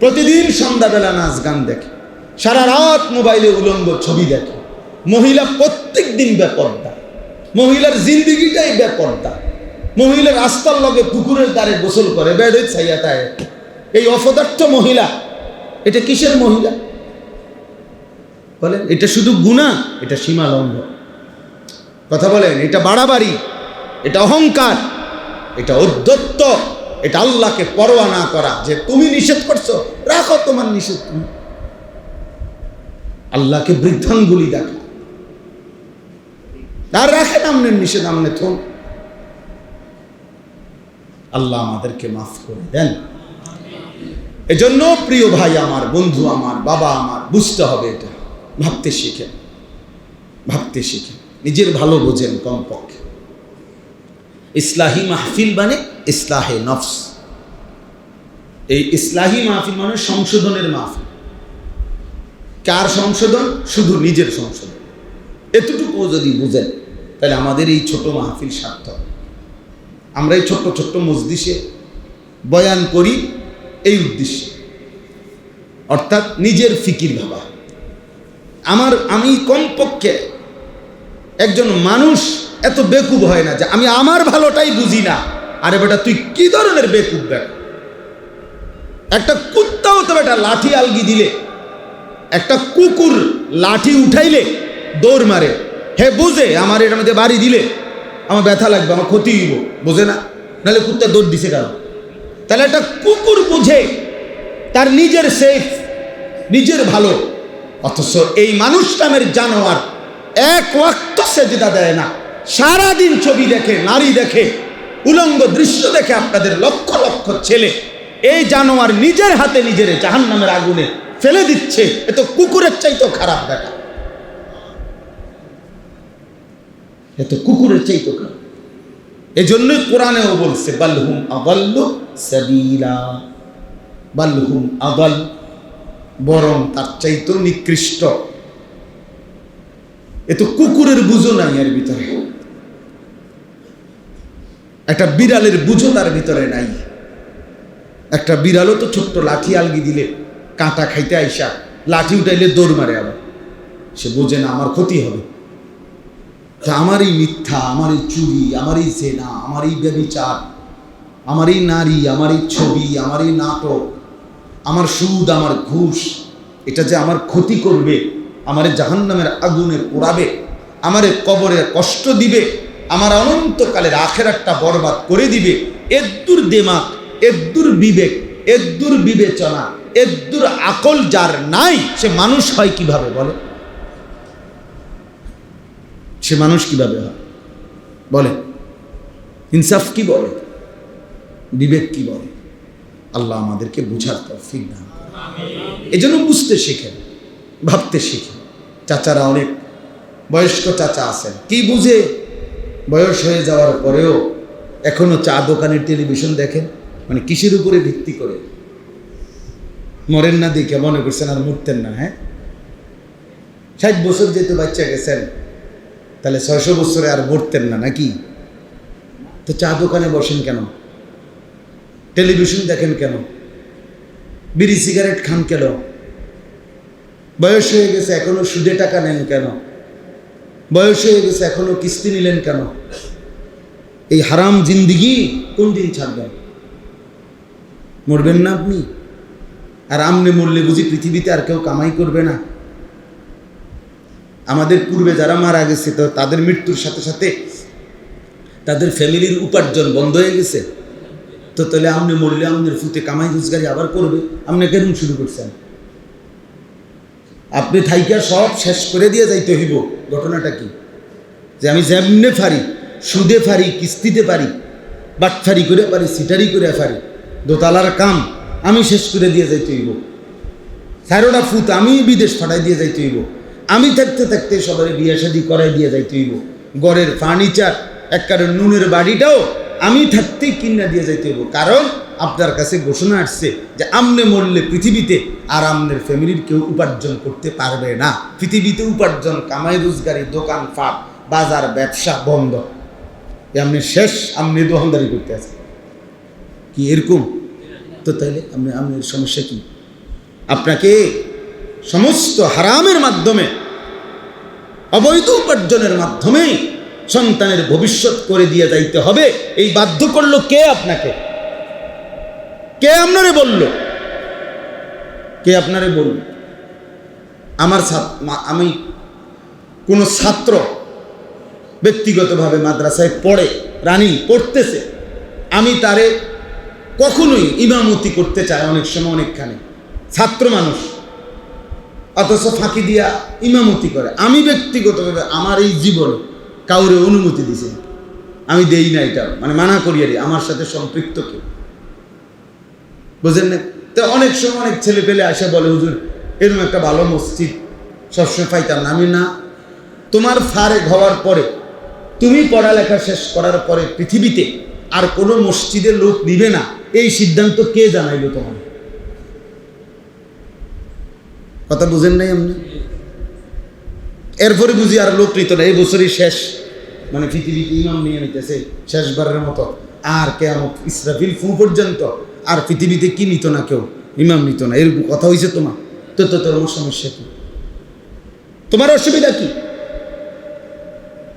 প্রতিদিন সন্ধ্যাবেলা নাচ গান দেখে, সারা রাত মোবাইলে উলঙ্গ ছবি দেখে। মহিলা প্রত্যেক দিন বেপর্দা, মহিলার জিন্দিগিটাই বেপর্দা। মহিলার রাস্তার লগে পুকুরের দ্বারে গোসল করে, বেড়ে ছাইয়া তাই। এই অপদার্থ মহিলা, এটা কিসের মহিলা বলেন? এটা শুধু গুনাহ, এটা সীমা লঙ্ঘন। কথা বলেন? এটা বাড়াবাড়ি, এটা অহংকার, এটা ঔদ্ধত্য, এটা আল্লাহকে পরোয়া না করা। যে তুমি নিষেধ করছো, রাখো তোমার নিষেধ। তুমি আল্লাহকে বৃদ্ধাঙ্গুলি দেখা, আর রাখেন আমনের নিষেধ, আমনে থন। আল্লাহ আমাদেরকে মাফ করে দেন। এজন্য প্রিয় ভাই আমার, বন্ধু আমার, বাবা আমার, বুঝতে হবে এটা। ভাবতে শিখেন, ভাবতে শিখেন, নিজের ভালো বোঝেন কমপক্ষে। ইসলাহি মাহফিল মানে ইসলাহে নফস। এই ইসলাহি মাহফিল মানে সংশোধনের মাহফিল। কার সংশোধন? শুধু নিজের সংশোধন। এতটুকু যদি বুঝেন তাহলে আমাদের এই ছোট মাহফিল সার্থক। আমরা এই ছোট্ট ছোট্ট মজলিসে বয়ান করি এই উদ্দেশ্যে, অর্থাৎ নিজের ফিকির ভাবা। আমি কমপক্ষে একজন মানুষ এত বেকুব হয় না যে আমি আমার ভালোটাই বুঝি না। আরে বেটা, তুই কি ধরনের বেকুব? দেখ, একটা কুত্তাও তো বেটা লাঠি আলগি দিলে, একটা কুকুর লাঠি উঠাইলে দৌড় মারে। হে বুঝে আমার এটার মধ্যে বাড়ি দিলে আমার ব্যথা লাগবে, আমার ক্ষতি হইব, বোঝে না? নাহলে কুত্তা দৌড় দিছে কেন? তাহলে একটা কুকুর বুঝে তার নিজের সেফ, নিজের ভালো। অথচ এই মানুষ নামের জানোয়ার 1 ওয়াক্ত সেজদা দেয় না, সারাদিন ছবি দেখে, নারী দেখে, উলঙ্গ দৃশ্য দেখে। আপনাদের লক্ষ লক্ষ ছেলে এই জানোয়ার নিজের হাতে নিজের জাহান্নামের আগুনে ফেলে দিচ্ছে। এ তো কুকুরের চাইতেও খারাপ দেখা, এ তো কুকুরের চাইতেও খারাপ। এজন্যই কোরআনেও বলছে বালহুম আদাল্লু সাবিলা, বালহুম আদাল, বরং তার চাইতেও নিকৃষ্ট। এ তো কুকুরের বুঝো নাই এর ভিতরে, একটা বিড়ালের বুঝো তার ভিতরে নাই। একটা বিড়ালও তো ছোট্ট লাঠি আলগি দিলে, কাঁটা খাইতে আইসা লাঠি উঠাইলে দৌড় মারে, আবার সে বোঝে না আমার ক্ষতি হবে। তা আমার এই মিথ্যা, আমার এই চুরি, আমার এই জেনা, আমার এই ব্যভিচার, আমার এই নারী, আমার এই ছবি, আমার এই নাটক, আমার সুদ, আমার ঘুষ, এটা যে আমার ক্ষতি করবে, আমারে জাহান্নামের আগুনে পোড়াবে, আমারে কবরে কষ্ট দিবে, আমার অনন্তকালের আখেরাতটা বরবাদ করে দিবে। এদ্দুর দেমাগ, এদ্দুর বিবেক, এদ্দুর বিবেচনা, এদ্দুর আকল যার নাই, সে মানুষ হয় কিভাবে বলে? সে মানুষ কিভাবে হয় বলে? ইনসাফ কি বলে? বিবেক কি বলে? আল্লাহ আমাদেরকে বুঝার তৌফিক দান করেন। এজন্য বুঝতে শিখেন, ভাবতে শিখেন। চাচারা অনেক বয়স্ক চাচা আছেন, কি বুঝে বয়স হয়ে যাওয়ার পরেও এখনো চা দোকানের টেলিভিশন দেখেন। মানে কিসের উপরে ভিত্তি করে? মরেন না দেখে মনে করছেন আর মরতেন না? হ্যাঁ, 60 বছর যেহেতু বাচ্চা গেছেন, তাহলে 600 বছরে আর মরতেন না নাকি? তো চা দোকানে বসেন কেন? টেলিভিশন দেখেন কেন? বিড়ি সিগারেট খান কেন? বয়স হয়ে গেছে এখনো সুদে টাকা নেন কেন? বয়স হয়ে গেছে এখনো কিস্তি নিলেন কেন? এই হারাম জিন্দিগি কোন দিন ছাড়বেন? মরবেন না আপনি? আর আমনে মরলে বুঝি পৃথিবীতে আর কেউ কামাই করবে না? আমাদের পূর্বে যারা মারা গেছে তো তাদের মৃত্যুর সাথে সাথে তাদের ফ্যামিলির উপার্জন বন্ধ হয়ে গেছে। তো তাহলে আমনে মরলে আমাদের ফুতে কামাই রোজগারি আবার করবে? আপনি কেন শুরু করছেন? আপনি থাইকা সব শেষ করে দিয়ে যাইতে হইব। ঘটনাটা কি? যে আমি যেমনে পারি, সুদে পারি, কিস্তিতে পারি, বাটফারি করে পারি, সিটারি করে পারি, দোতলার কাম আমি শেষ করে দিয়ে যাইতে হইব। 4টা ফুট আমি বিদেশ ফাটাই দিয়ে যাইতে হইব। আমি থাকতে থাকতে সবাই বিয়ে শাদী করাই দিয়ে যাইতে হইব। ঘরের ফার্নিচার একবারে নুনের বাড়িটাও আমি থাকতেই কিনা দিয়ে যাইতে হইব। কারণ আপনার কাছে ঘোষণা আসছে যে আমনে মরলে পৃথিবীতে আর আমনের ফ্যামিলির কেউ উপার্জন করতে পারবে না। পৃথিবীতে উপার্জন, কামাই রোজগারি, দোকান ফাট, বাজার, ব্যবসা বন্ধ। আপনি শেষ, আপনি দোকানদারি করতে আছেন কি এরকম? তো তাইলে আপনার সমস্যা কি? আপনাকে সমস্ত হারামের মাধ্যমে, অবৈধ উপার্জনের মাধ্যমে সন্তানের ভবিষ্যৎ করে দিয়ে যাইতে হবে। এই বাধ্য করলো কে আপনাকে? কে আপনারে বলল? কে আপনারে বলল? আমি কোনো ছাত্র ব্যক্তিগতভাবে মাদ্রাসায় পড়ে, রানিং পড়তেছে, আমি তারে কখনোই ইমামতি করতে চাই। অনেক সময় অনেকখানে ছাত্র মানুষ অথচ ফাঁকি দিয়া ইমামতি করে। আমি ব্যক্তিগতভাবে আমার এই জীবনে কাউরে অনুমতি দিছি, আমি দেই না। এটা মানে মানা করিয়া দিই, আমার সাথে সম্পৃক্ত কেউ, বুঝেন না? তো অনেক সময় অনেক ছেলে পেলে আসে বলে, হুজুর এরকম একটা ভালো মসজিদ সবসময় পাইতাম না। আমি না, তোমার ফারেক হওয়ার পরে, তুমি পড়ালেখা শেষ করার পরে পৃথিবীতে আর কোনো মসজিদের লোক নিবে না, এই সিদ্ধান্ত কে জানাইল তোমার? কথা বুঝেন নাই আপনি? এরপরে বুঝি আর লোক নিত না, এই বছরই শেষ, মানে পৃথিবীতে ইমাম নিয়ে নিতেছে শেষবারের মতো, আর কেয়ামত ইসরাফিল ফু পর্যন্ত আর পৃথিবীতে কি নিত না, কেউ ইমাম নিত না। এরকম কথা হয়েছে তোমার? তো তোমার সমস্যা কি? তোমার অসুবিধা কি?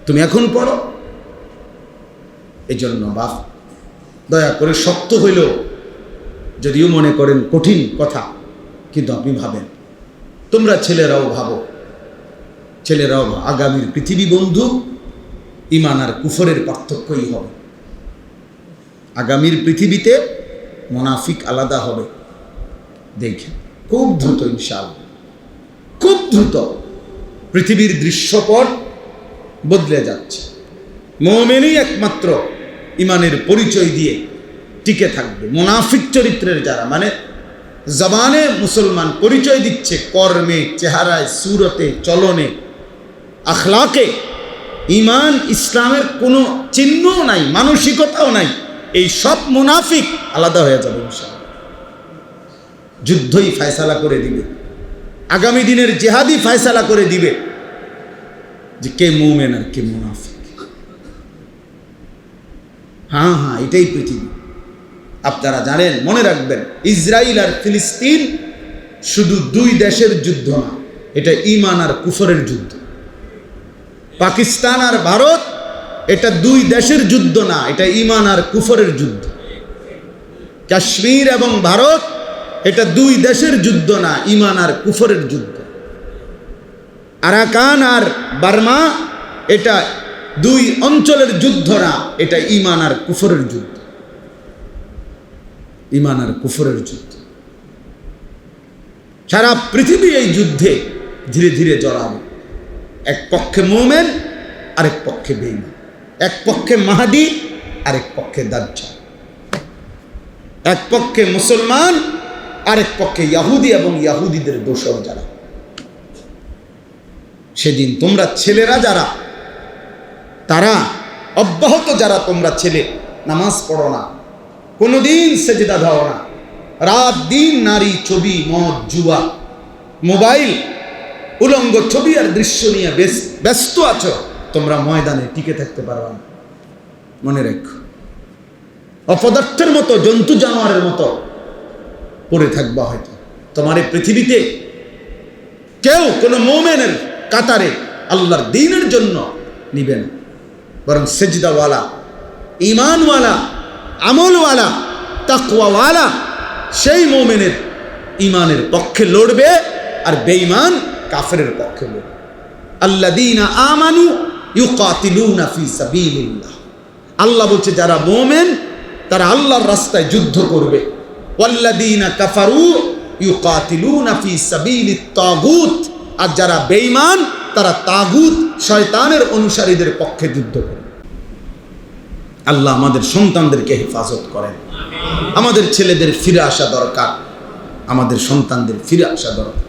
তুমি এখন পড়ো। এই জন্য বাপ দয়া করে, শক্ত হইলেও যদিও মনে করেন কঠিন কথা, কিন্তু আপনি ভাবেন, তোমরা ছেলেরাও ভাবো, ছেলেরাও আগামীর পৃথিবী বন্ধু ঈমান আর কুফরের পার্থক্যই হবে। আগামীর পৃথিবীতে মুনাফিক আলাদা হবে। দেখেন খুব দ্রুত, ইনশাআল্লাহ খুব দ্রুত পৃথিবীর দৃশ্যপট বদলে যাচ্ছে। মুমিনই একমাত্র ঈমানের পরিচয় দিয়ে টিকে থাকবে। মুনাফিক চরিত্রের যারা, মানে জবানে মুসলমান পরিচয় দিচ্ছে, কর্মে, চেহারায়, সুরতে, চলনে, আখলাকে ঈমান ইসলামের কোনো চিহ্নও নাই, মানসিকতাও নাই, এই সব মুনাফিক আলাদা হয়ে যাবে ইনশাআল্লাহ। যুদ্ধই ফয়সালা করে দিবে, আগামী দিনের জিহাদি ফয়সালা করে দিবে যে কে মুমিন আর কে মুনাফিক। হ্যাঁ, এটাই পৃথিবী। আপনারা জানেন, মনে রাখবেন, ইসরায়েল আর ফিলিস্তিন শুধু দুই দেশের যুদ্ধ না, এটা ঈমান আর কুফরের যুদ্ধ। পাকিস্তান আর ভারত, এটা দুই দেশের যুদ্ধ না, এটা ঈমান আর কুফরের যুদ্ধ। কাশ্মীর এবং ভারত, এটা দুই দেশের যুদ্ধ না, ঈমান আর কুফরের যুদ্ধ। আরাকান আর বার্মা, এটা দুই অঞ্চলের যুদ্ধ না, এটা ঈমান আর কুফরের যুদ্ধ। ঈমান আর কুফরের যুদ্ধ। সারা পৃথিবী এই যুদ্ধে ধীরে ধীরে জড়াবে। এক পক্ষে মুমিন, আরেক পক্ষে বেঈমান। এক পক্ষে মাহদী, আরেক পক্ষে দাজ্জাল। এক পক্ষে মুসলমান, আরেক পক্ষে ইহুদি এবং ইহুদিদের দোসর যারা। সেদিন তোমরা ছেলেরা যারা, তারা অব্যাহত যারা তোমরা ছেলে, নামাজ পড়ো না, কোনোদিন সেজদা দাও না, রাত দিন নারী, ছবি, মদ, জুয়া, মোবাইল, উলঙ্গ ছবি আর দৃশ্য নিয়ে ব্যস্ত আছো, তোমরা ময়দানে টিকে থাকতে পারবে না। মনে রেখো, অপদার্থের মতো, জন্তু জানোয়ারের মতো পড়ে থাকবা। হয়তো তোমার এই পৃথিবীতে কেউ কোনো মোমেনের কাতারে আল্লাহর দ্বীনের জন্য নিবে না, বরং সেজদাওয়ালা, ঈমানওয়ালা, আমলওয়ালা, তাকওয়াওয়ালা সেই মোমেনের ঈমানের পক্ষে লড়বে, আর বেঈমান কাফেরের পক্ষে লড়বে। আল্লাযীনা আমানু ইউকাতিলুনা ফি সাবিলিল্লাহ, আল্লাহ বলছে যারা মোমেন তারা আল্লাহর রাস্তায় যুদ্ধ করবে। ওয়াল্লাযীনা কাফারু ইউকাতিলুনা ফি সাবিলিত তাগুত, আর যারা বেঈমান তারা তাগুত শয়তানের অনুসারীদের পক্ষে যুদ্ধ করবে। আল্লাহ আমাদের সন্তানদেরকে হেফাজত করেন। আমাদের ছেলেদের ফিরে আসা দরকার, আমাদের সন্তানদের ফিরে আসা দরকার।